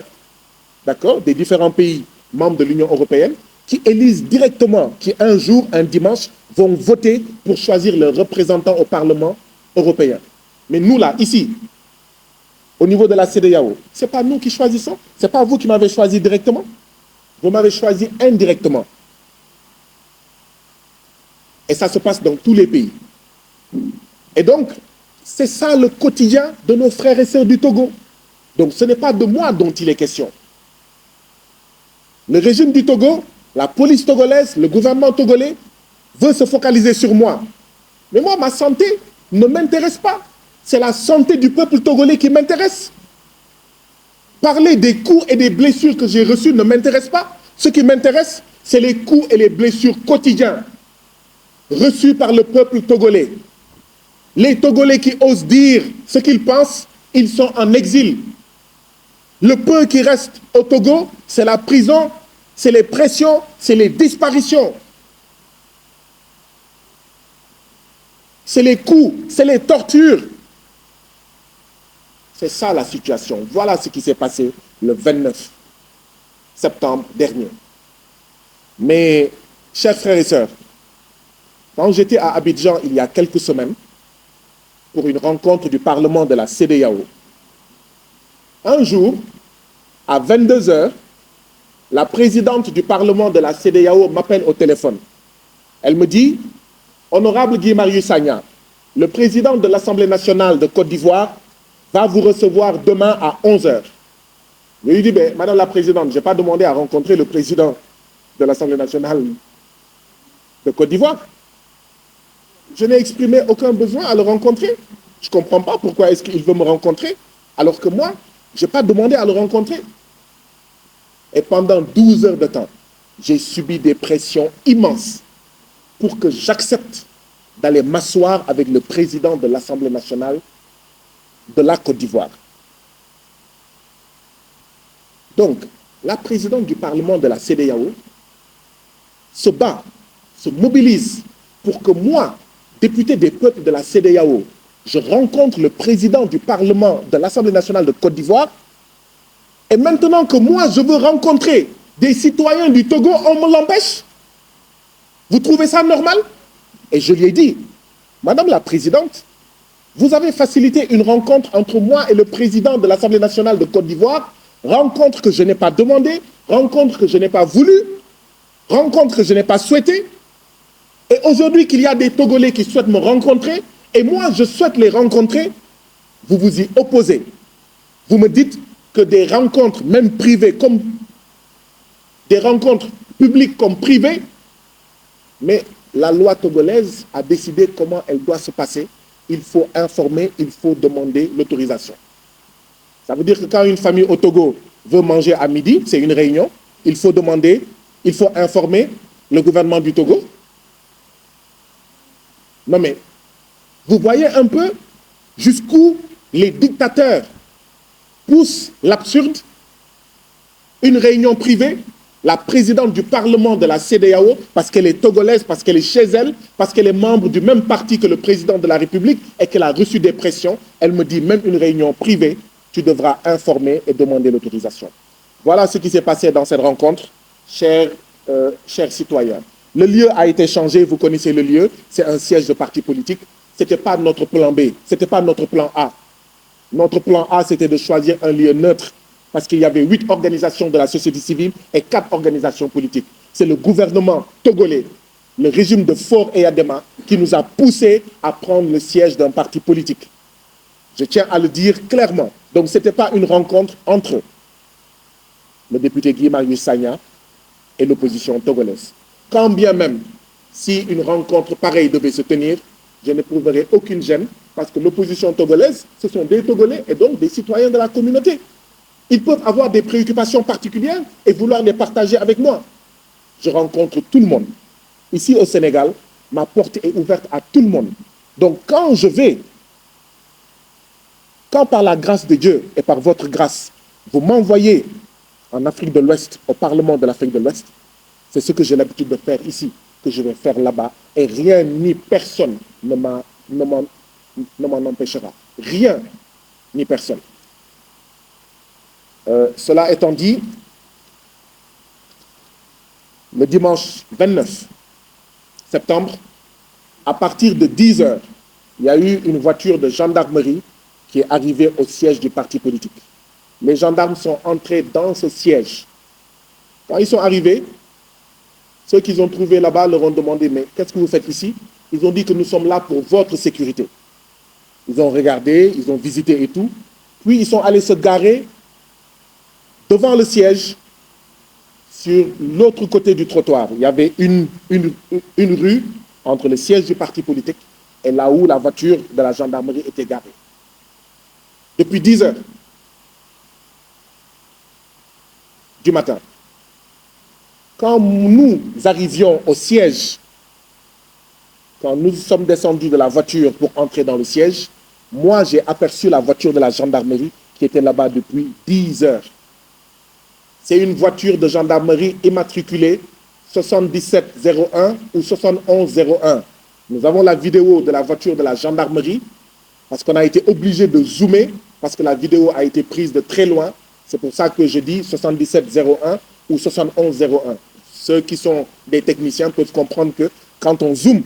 d'accord, des différents pays membres de l'Union européenne qui élisent directement, qui un jour, un dimanche, vont voter pour choisir leurs représentants au Parlement européen. Mais nous, là, ici, au niveau de la CEDEAO, ce n'est pas nous qui choisissons, ce n'est pas vous qui m'avez choisi directement, vous m'avez choisi indirectement. Et ça se passe dans tous les pays. Et donc, c'est ça le quotidien de nos frères et sœurs du Togo. Donc, ce n'est pas de moi dont il est question. Le régime du Togo, la police togolaise, le gouvernement togolais veut se focaliser sur moi. Mais moi, ma santé ne m'intéresse pas. C'est la santé du peuple togolais qui m'intéresse. Parler des coups et des blessures que j'ai reçus ne m'intéresse pas. Ce qui m'intéresse, c'est les coups et les blessures quotidiens reçus par le peuple togolais. Les Togolais qui osent dire ce qu'ils pensent, ils sont en exil. Le peu qui reste au Togo, c'est la prison, c'est les pressions, c'est les disparitions. C'est les coups, c'est les tortures. C'est ça la situation. Voilà ce qui s'est passé le 29 septembre dernier. Mais, chers frères et sœurs, quand j'étais à Abidjan il y a quelques semaines, pour une rencontre du Parlement de la CEDEAO, un jour, à 22 h, la présidente du Parlement de la CEDEAO m'appelle au téléphone. Elle me dit, « Honorable Guy Marius Sagna, le président de l'Assemblée nationale de Côte d'Ivoire va vous recevoir demain à 11 h. Je lui dis, « Madame la présidente, je n'ai pas demandé à rencontrer le président de l'Assemblée nationale de Côte d'Ivoire. Je n'ai exprimé aucun besoin à le rencontrer. Je ne comprends pas pourquoi est-ce qu'il veut me rencontrer, alors que moi, je n'ai pas demandé à le rencontrer. » Et pendant 12 heures de temps, j'ai subi des pressions immenses pour que j'accepte d'aller m'asseoir avec le président de l'Assemblée nationale de la Côte d'Ivoire. Donc, la présidente du Parlement de la CEDEAO se bat, se mobilise pour que moi, député des peuples de la CEDEAO, je rencontre le président du Parlement de l'Assemblée nationale de Côte d'Ivoire Et maintenant que moi, je veux rencontrer des citoyens du Togo, on me l'empêche. Vous trouvez ça normal? Et je lui ai dit, Madame la Présidente, vous avez facilité une rencontre entre moi et le président de l'Assemblée nationale de Côte d'Ivoire, rencontre que je n'ai pas demandée, rencontre que je n'ai pas voulu, rencontre que je n'ai pas souhaitée. Et aujourd'hui qu'il y a des Togolais qui souhaitent me rencontrer, et moi je souhaite les rencontrer, vous vous y opposez. Vous me dites que des rencontres, même privées, comme des rencontres publiques comme privées, mais la loi togolaise a décidé comment elle doit se passer. Il faut informer, il faut demander l'autorisation. Ça veut dire que quand une famille au Togo veut manger à midi, c'est une réunion, il faut demander, il faut informer le gouvernement du Togo. Non mais, vous voyez un peu jusqu'où les dictateurs poussent l'absurde. Une réunion privée, la présidente du Parlement de la CEDEAO, parce qu'elle est togolaise, parce qu'elle est chez elle, parce qu'elle est membre du même parti que le président de la République et qu'elle a reçu des pressions, elle me dit, même une réunion privée, tu devras informer et demander l'autorisation. Voilà ce qui s'est passé dans cette rencontre, chers citoyens. Le lieu a été changé, vous connaissez le lieu, c'est un siège de parti politique. Ce n'était pas notre plan B, ce n'était pas notre plan A. Notre plan A, c'était de choisir un lieu neutre, parce qu'il y avait 8 organisations de la société civile et 4 organisations politiques. C'est le gouvernement togolais, le régime de Faure et Adema, qui nous a poussés à prendre le siège d'un parti politique. Je tiens à le dire clairement. Donc, ce n'était pas une rencontre entre le député Guy Marius Sagna et l'opposition togolaise. Quand bien même, si une rencontre pareille devait se tenir, je n'éprouverai aucune gêne, parce que l'opposition togolaise, ce sont des Togolais et donc des citoyens de la communauté. Ils peuvent avoir des préoccupations particulières et vouloir les partager avec moi. Je rencontre tout le monde. Ici au Sénégal, ma porte est ouverte à tout le monde. Donc quand par la grâce de Dieu et par votre grâce, vous m'envoyez en Afrique de l'Ouest, au Parlement de l'Afrique de l'Ouest, c'est ce que j'ai l'habitude de faire ici, que je vais faire là-bas, et rien ni personne ne m'en empêchera. Rien ni personne. Cela étant dit, le dimanche 29 septembre, à partir de 10 heures, il y a eu une voiture de gendarmerie qui est arrivée au siège du parti politique. Les gendarmes sont entrés dans ce siège. Quand ils sont arrivés, ceux qu'ils ont trouvés là-bas leur ont demandé « Mais qu'est-ce que vous faites ici ?» Ils ont dit que nous sommes là pour votre sécurité. Ils ont regardé, ils ont visité et tout. Puis ils sont allés se garer devant le siège, sur l'autre côté du trottoir. Il y avait une rue entre le siège du parti politique et là où la voiture de la gendarmerie était garée. Depuis 10 heures du matin. Quand nous arrivions au siège, quand nous sommes descendus de la voiture pour entrer dans le siège, moi j'ai aperçu la voiture de la gendarmerie qui était là-bas depuis 10 heures. C'est une voiture de gendarmerie immatriculée 7701 ou 7101. Nous avons la vidéo de la voiture de la gendarmerie parce qu'on a été obligé de zoomer parce que la vidéo a été prise de très loin. C'est pour ça que je dis 7701 ou 7101. Ceux qui sont des techniciens peuvent comprendre que quand on zoome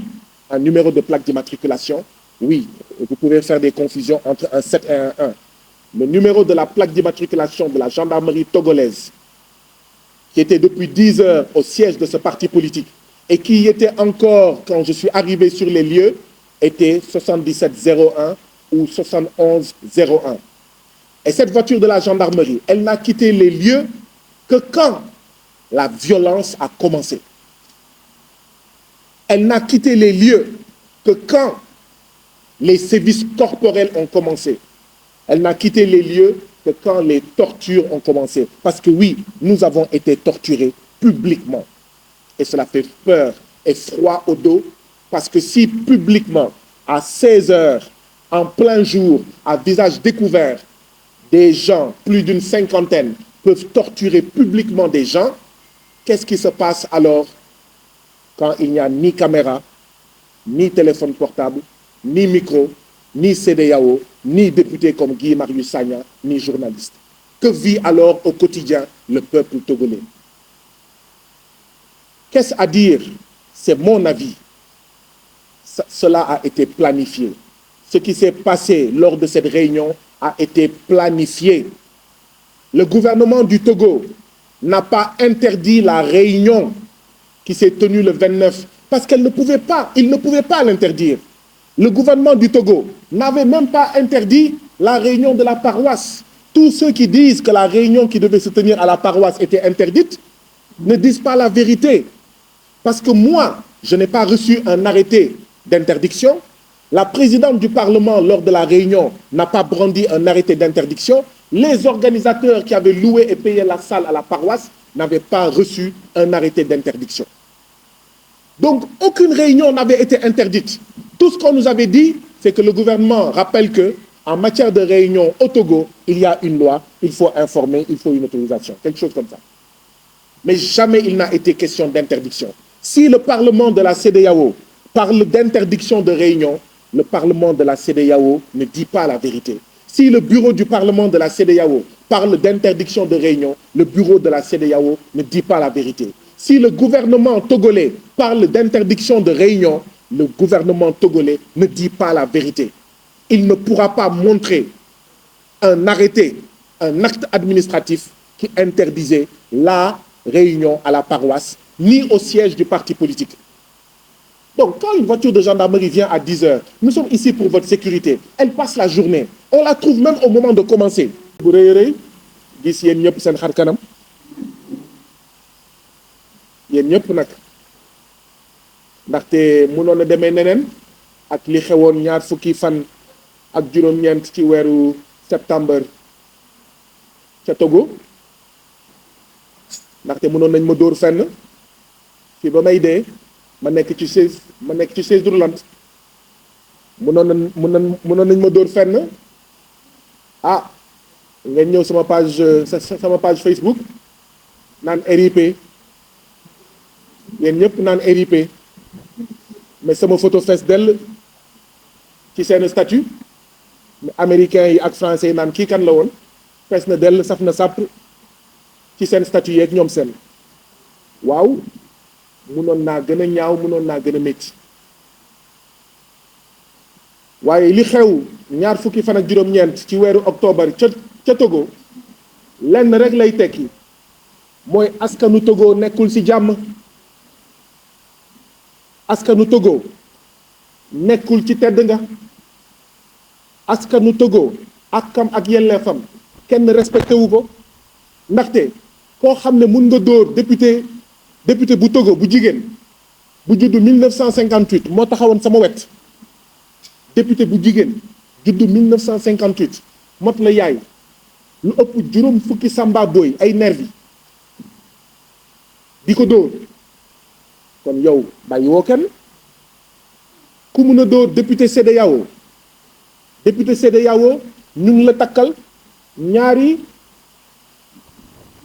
un numéro de plaque d'immatriculation, oui, vous pouvez faire des confusions entre un 7 et un 1. Le numéro de la plaque d'immatriculation de la gendarmerie togolaise, qui était depuis 10 heures au siège de ce parti politique et qui y était encore quand je suis arrivé sur les lieux, était 7701 ou 7101. Et cette voiture de la gendarmerie, elle n'a quitté les lieux que quand la violence a commencé. Elle n'a quitté les lieux que quand les sévices corporels ont commencé. Elle n'a quitté les lieux que quand les tortures ont commencé. Parce que oui, nous avons été torturés publiquement. Et cela fait peur et froid au dos. Parce que si publiquement, à 16 heures, en plein jour, à visage découvert, des gens, plus d'une cinquantaine, peuvent torturer publiquement des gens, qu'est-ce qui se passe alors quand il n'y a ni caméra, ni téléphone portable, ni micro, ni CEDEAO, ni député comme Guy Marius Sagna, ni journaliste? Que vit alors au quotidien le peuple togolais? Qu'est-ce à dire? C'est mon avis. Cela a été planifié. Ce qui s'est passé lors de cette réunion a été planifié. Le gouvernement du Togo n'a pas interdit la réunion qui s'est tenue le 29 parce qu'il ne pouvait pas l'interdire. Le gouvernement du Togo n'avait même pas interdit la réunion de la paroisse. Tous ceux qui disent que la réunion qui devait se tenir à la paroisse était interdite ne disent pas la vérité. Parce que moi, je n'ai pas reçu un arrêté d'interdiction. La présidente du Parlement, lors de la réunion, n'a pas brandi un arrêté d'interdiction. Les organisateurs qui avaient loué et payé la salle à la paroisse n'avaient pas reçu un arrêté d'interdiction. Donc, aucune réunion n'avait été interdite. Tout ce qu'on nous avait dit, c'est que le gouvernement rappelle que, en matière de réunion au Togo, il y a une loi, il faut informer, il faut une autorisation, quelque chose comme ça. Mais jamais il n'a été question d'interdiction. Si le Parlement de la CEDEAO parle d'interdiction de réunion, le Parlement de la CEDEAO ne dit pas la vérité. Si le bureau du Parlement de la CEDEAO parle d'interdiction de réunion, le bureau de la CEDEAO ne dit pas la vérité. Si le gouvernement togolais parle d'interdiction de réunion, le gouvernement togolais ne dit pas la vérité. Il ne pourra pas montrer un arrêté, un acte administratif qui interdisait la réunion à la paroisse, ni au siège du parti politique. Donc, quand une voiture de gendarmerie vient à 10 heures, nous sommes ici pour votre sécurité. Elle passe la journée. On la trouve même au moment de commencer. Bu rëy rëy gis yéen ñëpp seen xar kanam yéen ñëpp nag ndaxte mënoon a demee neneen ak li xewoon ñaar fukki fan ak juróom-ñeent ci weeru septembre ca Togo ndaxte mënoon nañ ma dóor fenn fii ba may dee ma nekk ci chaise roulante mënoon nañ ma dóor fenn ah ngeen ñëw sama page Facebook naan RIP yéen ñëpp naan RIP mais sama photo fees dell ci seen statut américains yi ak français yi naan kii kan la woon fees na dell saf na sàpp ci seen statut yeeg ñoom seen waaw mënoon naa gën a ñaaw mënoon naa gën a métti waaye li xew ñaar fukki fan ak juróom-ñeent ci weeru octobre ca Togo lenn rek lay tekki mooy askanu Togo nekkul ci jàmm askanu Togo nekkul ci tedd nga askanu Togo akam ak yelleefam kenn respecté wu ko ndaxte koo xam ne mun nga dóor député bu Togo bu jigéen bu juddu 1958 moo taxawoon sama wet député bu jigéen juddu 1958 mot la yaay lu ëpp juróom fukki samba boy ay nervi di ko dóor kon yow bàyyi woo kenn ku mun a dóor député CEDEAO ñu ngi la takkal ñaari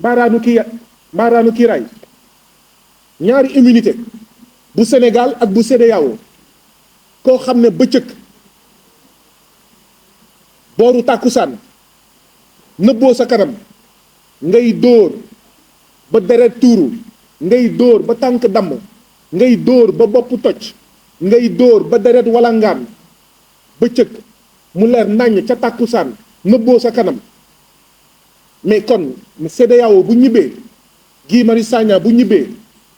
baaraanu kiiraay ñaari immunité bu Sénégal ak bu CEDEAO koo xam ne bëccëg booru tàkkusaan nëbboo sa kanam ngay dóor ba deret tuuru ngay dóor ba tànk damm ngay dóor ba bopp toj ngay dóor ba deret walangaan bëccëg mu leer naññ ca tàkkusaan nëbboo sa kanam mais kon CEDEAO bu ñibbee Guy Marius Sagna bu ñibbee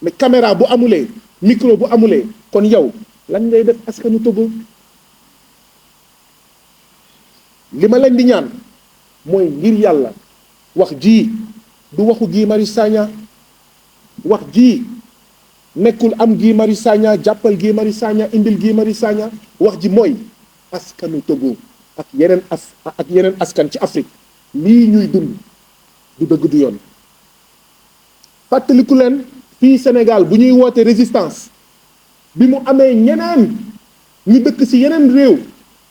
mais caméra bu amulee micro bu amulee kon yow lan ngay def askanu Togo li ma leen di ñaan mooy ngir yàlla wax ji du waxu Guy Marius Sagna wax ji nekkul am Guy Marius Sagna jàppal Guy Marius Sagna indil Guy Marius Sagna wax ji mooy askanu Togo ak yeneen askan ci Afrique lii ñuy dund du dëgg du yoon fàttaliku leen fii Sénégal bu ñuy woote résistance bi mu amee ñeneen ñu dëkk ci yeneen réew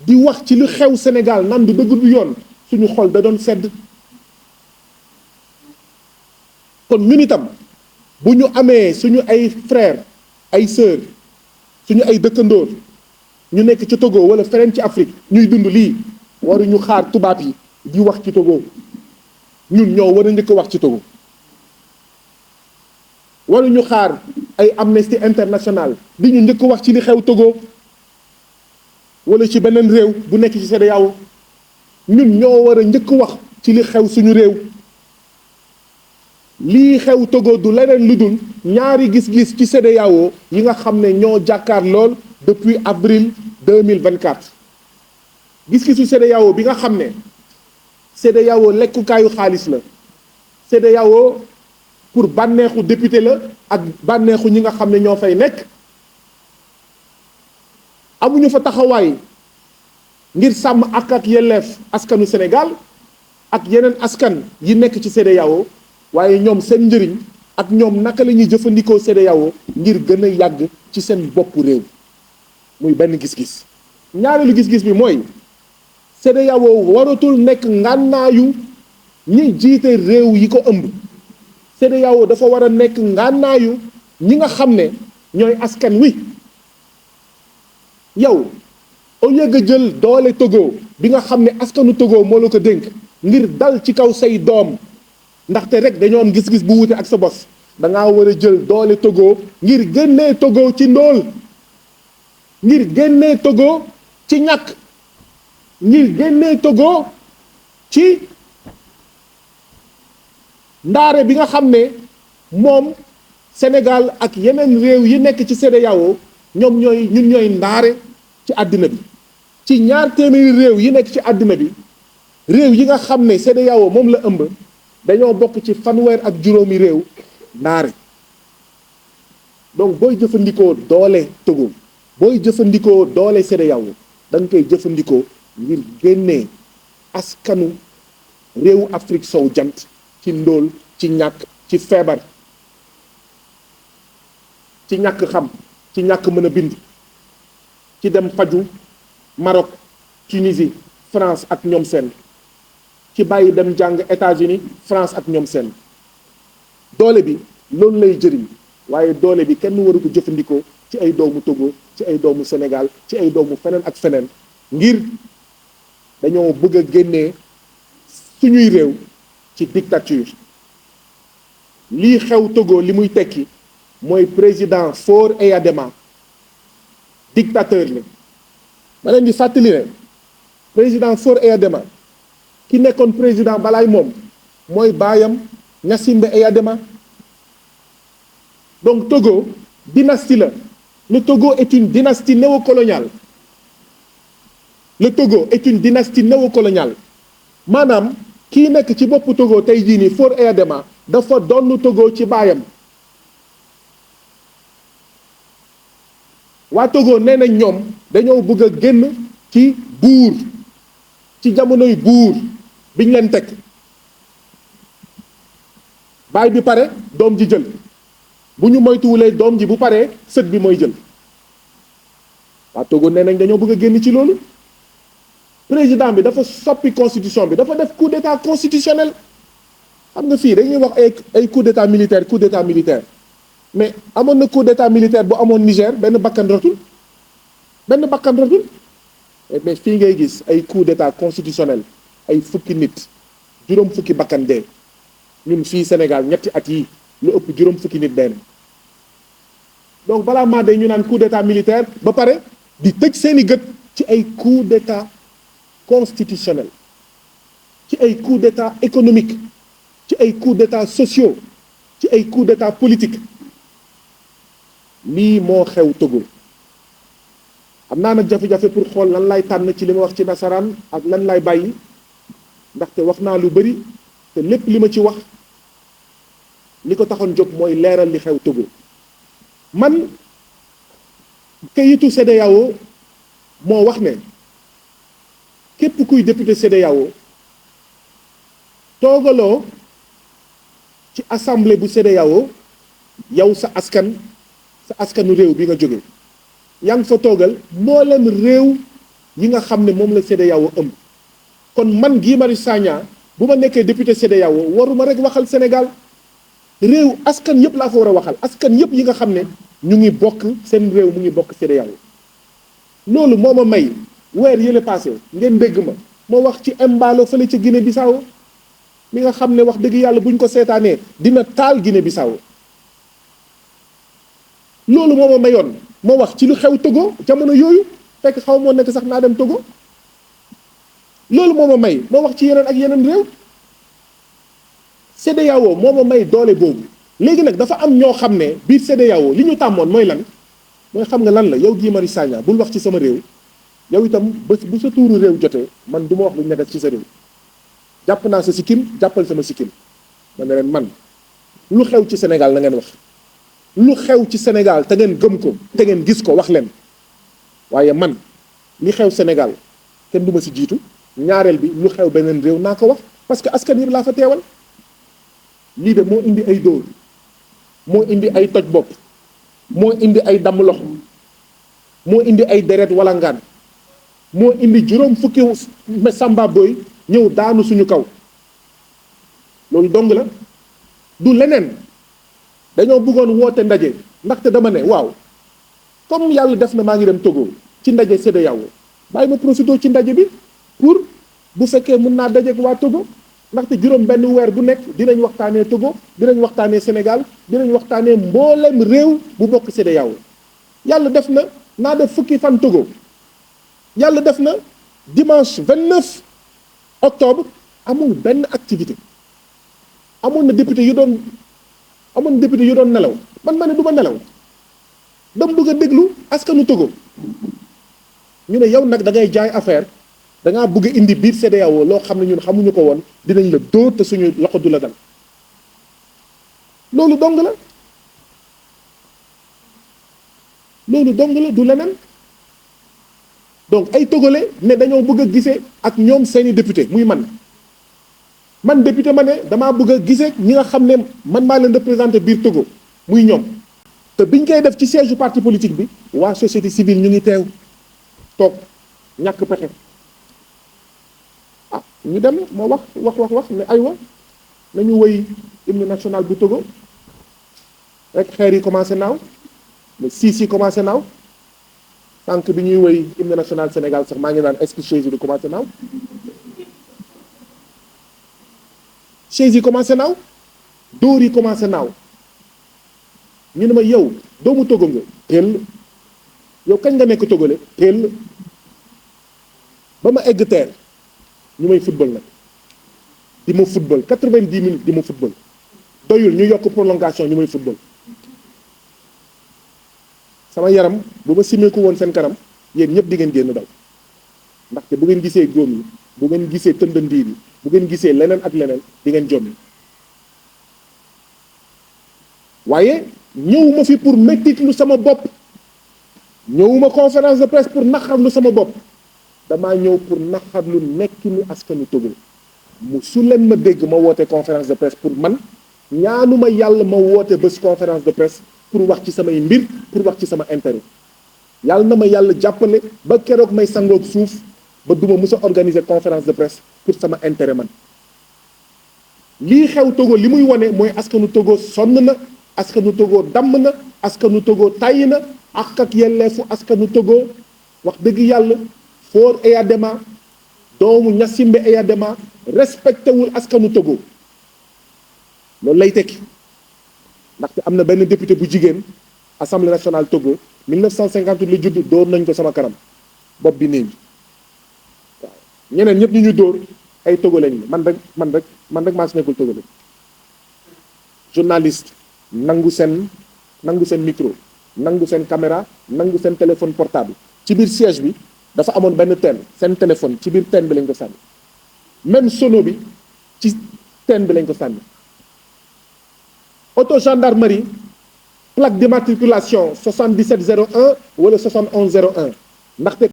di wax ci lu xew Sénégal nan du dëgg du yoon suñu xol da doon sedd kon ñun itam bu ñu amee suñu ay frères ay sœurs suñu ay dëkkandoor ñu nekk ci Togo wala feneen ci Afrique ñuy dund lii waruñu xaar tubaab yi di wax ci Togo ñun ñoo war a njëkk wax ci Togo waruñu xaar ay Amnesty International di ñu njëkk wax ci li xew Togo wala ci beneen réew bu nekk ci CEDEAO ñun ñoo war a njëkk wax ci li xew suñu réew. lii xew Togo du leneen lu dul ñaari gis-gis ci CEDEAO yi nga xam ne ñoo jàkkaar lool depuis avril 2024 gis-gisu CEDEAO bi nga xam ne CEDEAO lekkukaayu xaalis la CEDEAO pour bànneexu député la ak bànneexu ñi nga xam ne ñoo fay nekk amuñu fa taxawaay ngir sàmm ak yelleef askanu Sénégal ak yeneen askan yi nekk ci CEDEAO waaye ñoom seen njëriñ ak ñoom naka la ñuy jëfandikoo CEDEAO ngir gën a yàgg ci seen boppu réew muy benn gis-gis. ñaareelu gis-gis bi mooy CEDEAO waratul nekk ngànnaayu ñi jiite réew yi ko ëmb CEDEAO dafa war a nekk ngànnaayu ñi nga xam ne ñooy askan wi yow au lieu nga jël doole Togo bi nga xam ne askanu Togo moo la ko dénk ngir dal ci kaw say doom. ndaxte rek dañoo am gis-gis bu wute ak sa bos da ngaa war a jël doole Togo ngir génnee Togo ci ndóol ngir génnee Togo ci ñàkk ngir génnee Togo ci ndaare bi nga xam ne moom Sénégal ak yeneen réew yi nekk ci CEDEAO ñoom ñun ñooy ndaare ci àddina bi ci ñaar téeméeri réew yi nekk ci àddina bi réew yi nga xam ne CEDEAO moom la ëmb dañoo bokk ci fanweer ak juróomi réew ndaare donc booy jëfandikoo doole Togo booy jëfandikoo doole CEDEAO da nga koy jëfandikoo ngir génnee askanu réewu Afrique sow jant ci ndóol ci ñàkk ci feebar ci ñàkk xam ci ñàkk mën a bind ci dem faju Maroc Tunisie France ak ñoom seen ci bàyyi dem jàng États-Unis France ak ñoom seen doole bi loolu lay jëriñ waaye doole bi kenn waru ko jëfandikoo ci ay doomu Togo ci ay doomu Sénégal ci ay doomu feneen ak feneen ngir dañoo bëgg a génnee suñuy réew ci dictature lii xew Togo li muy tekki mooy président Faure Eyadema dictateur la ma leen di fàttali ne président Faure Eyadema ki nekkoon président balaay moom mooy baayam Gnassingbé Eyadema donc Togo dynastie la le Togo est une dynastie néocoloniale le Togo est une dynastie néocoloniale maanaam kii nekk ci boppu Togo tey jii nii Faure Eyadema dafa donn Togo ci baayam waa Togo nee nañ ñoom dañoo bëgg a génn ci buur ci jamonoy buur biñ leen teg baay bi pare doom ji jël bu ñu moytuwulee doom ji bu paree sët bi mooy jël waa Togo nee nañ dañoo bëgg a génn ci loolu président bi dafa soppi constitution bi dafa def coup d'état constitutionnel xam nga fii dañuy wax ay coup d'état militaire mais amoon na coup d'état militaire bu amoon Niger benn bakkan rotul mais fii ngay gis ay coup d'état constitutionnel ay fukki nit juróom fukki bakkan dee ñun fii Sénégal ñetti at yi lu ëpp juróom fukki nit dee donc balaa maa day ñu naan coup d'état militaire ba pare di tëj seeni gët ci ay coup d'état constitutionnel ci ay coup d'état économique ci ay coup d'état sociaux ci ay coup d'état politique lii moo xew Togo am naa nag jafe-jafe pour xool lan lay tànn ci li ma wax ci nasaraan ak lan lay bàyyi ndaxte wax naa lu bari te lépp li ma ci wax li ko taxoon jóg mooy leeral li xew Togo man kayitu CEDEAO moo wax ne képp kuy député CEDEAO toogaloo ci assemblée bu CEDEAO yow sa askanu réew bi nga jóge yaa ngi fa toogal mboolem réew yi nga xam ne moom la CEDEAO ëmb kon man Guy Marius Sagna bu ma nekkee député CEDEAO waruma rek waxal Sénégal réew askan yëpp laa fa war a waxal askan yëpp yi nga xam ne ñu ngi bokk seen réew mu ngi bokk CEDEAO loolu moo ma may weer yële passé ngeen dégg ma wax ci Embalo fële ca Guinée Bissau mi nga xam ne wax dëgg yàlla buñ ko seetaanee dina taal Guinée Bissau loolu moo ma mayoon ma wax ci lu xew Togo jamono yooyu fekk xaw moo nekk sax naa dem Togo loolu moo ma may ma wax ci yeneen ak yeneen réew CEDEAO moo ma may doole boobu léegi nag dafa am ñoo xam ne biir CEDEAO li ñu tàmmoon mooy lan mooy xam nga lan la yow Guy Marius Sagna bul wax ci sama réew yow itam bés bu sa tuuru réew jotee man du ma wax lu ñu nekk ci sa réew jàpp naa sa sikkim jàppal sama sikkim ma ne leen man lu xew ci Sénégal na ngeen wax lu xew ci Sénégal te ngeen gëm ko te ngeen gis ko wax leen waaye man li xew Sénégal kenn du ma si jiitu ñaareel bi lu xew beneen réew naa ko wax parce que askan yëpp laa fa teewal lii de moo indi ay dóor moo indi ay toj bopp moo indi ay damm loxo moo indi ay deret wala ngaan moo indi juróom fukki samba boy ñëw daanu suñu kaw loolu dong la du leneen dañoo bëggoon woote ndaje ndaxte dama ne waaw comme yàlla def na maa ngi dem Togo ci ndaje CEDEAO bàyyi ma profité ci ndaje bi pour bu fekkee mën naa dajeek waa Togo ndaxte juróom benn weer bu nekk dinañ waxtaanee Togo dinañ waxtaanee Sénégal dinañ waxtaanee mboolem réew bu bokk CEDEAO yàlla def na naa def fukki fan Togo yàlla def na dimanche 29 octobre amul benn activité amoon na député yu doon nelaw man ma ne du ma nelaw dama bëgg a déglu askanu Togo ñu ne yow nag da ngay jaay affaire da ngaa bëgg a indi biir CEDEAO loo xam ne ñun xamuñu ko woon dinañ la dóor te suñu loxo du la dal loolu dong la du leneen donc ay togolais ne dañoo bëgg a gisee ak ñoom seeni député muy man député ma ne damaa bëgg a gisee ñi nga xam ne man maa leen représenté biir Togo muy ñoom te biñ koy def ci siège du parti politique bi waa société civile ñu ngi teew toog ñàkk pexe ah ñu dem moo wax ne aywa nañu woy hymne national bu Togo rek xeer yi commencé naaw le siis yi commencé naaw tànk bi ñuy woy hymne national Sénégal sax maa ngi naan est-ce que chaise yi du commencé naaw chaise yi commencé naaw dóor yi commencé naaw ñu ne ma yow doomu Togo nga teel yow kañ nga nekk togole teel ba ma egg teer ñu may football nag di ma football 90 minutes di ma football doyul ñu yokk prolongation ñu may football sama yaram bu ma simeeku woon seen kanam yéen ñëpp di ngeen génn daw ndaxte bu ngeen gisee góom yi bu ngeen gisee tënd ndiir yi bu ngeen gisee leneen ak leneen di ngeen jommi waaye ñëwuma fi pour mettitlu sama bopp ñëwuma conférence de presse pour naqarlu sama bopp damaa ñëw pour naqarlu nekkinu askanu Togo mu su leen ma dégg ma woote conférence de presse pour man ñaanuma yàlla ma woote bés conférence de presse pour wax ci samay mbir pour wax ci sama intérêt yàlla na ma yàlla jàppale ba keroog may sangoog suuf ba duma mës a organiser conférence de presse pour sama intérêt man lii xew Togo li muy wane mooy askanu Togo sonn na askanu Togo damm na askanu Togo tàyyi na ak yelleefu askanu Togo wax dëgg yàlla Faure Eyadema doomu Gnassingbé Eyadema respecté wul askanu Togo loolu lay tekki ndaxte am na benn député bu jigéen assemblée nationale Togo 1958 la judd dóor nañ ko sama kanam bopp bi néew waaw ñeneen ñëpp ñu dóor ay Togo lañ man rek maa si nekkul Togo lañ journaliste nangu seen micro nangu seen caméra nangu seen téléphone portable ci biir siège bi dafa amoon benn teen seen téléphone ci biir teen bi lañ ko sànni même sono bi ci teen bi lañ ko sànni auto gendarmerie plaque d'immatriculation 7701 wala 7101 ndaxte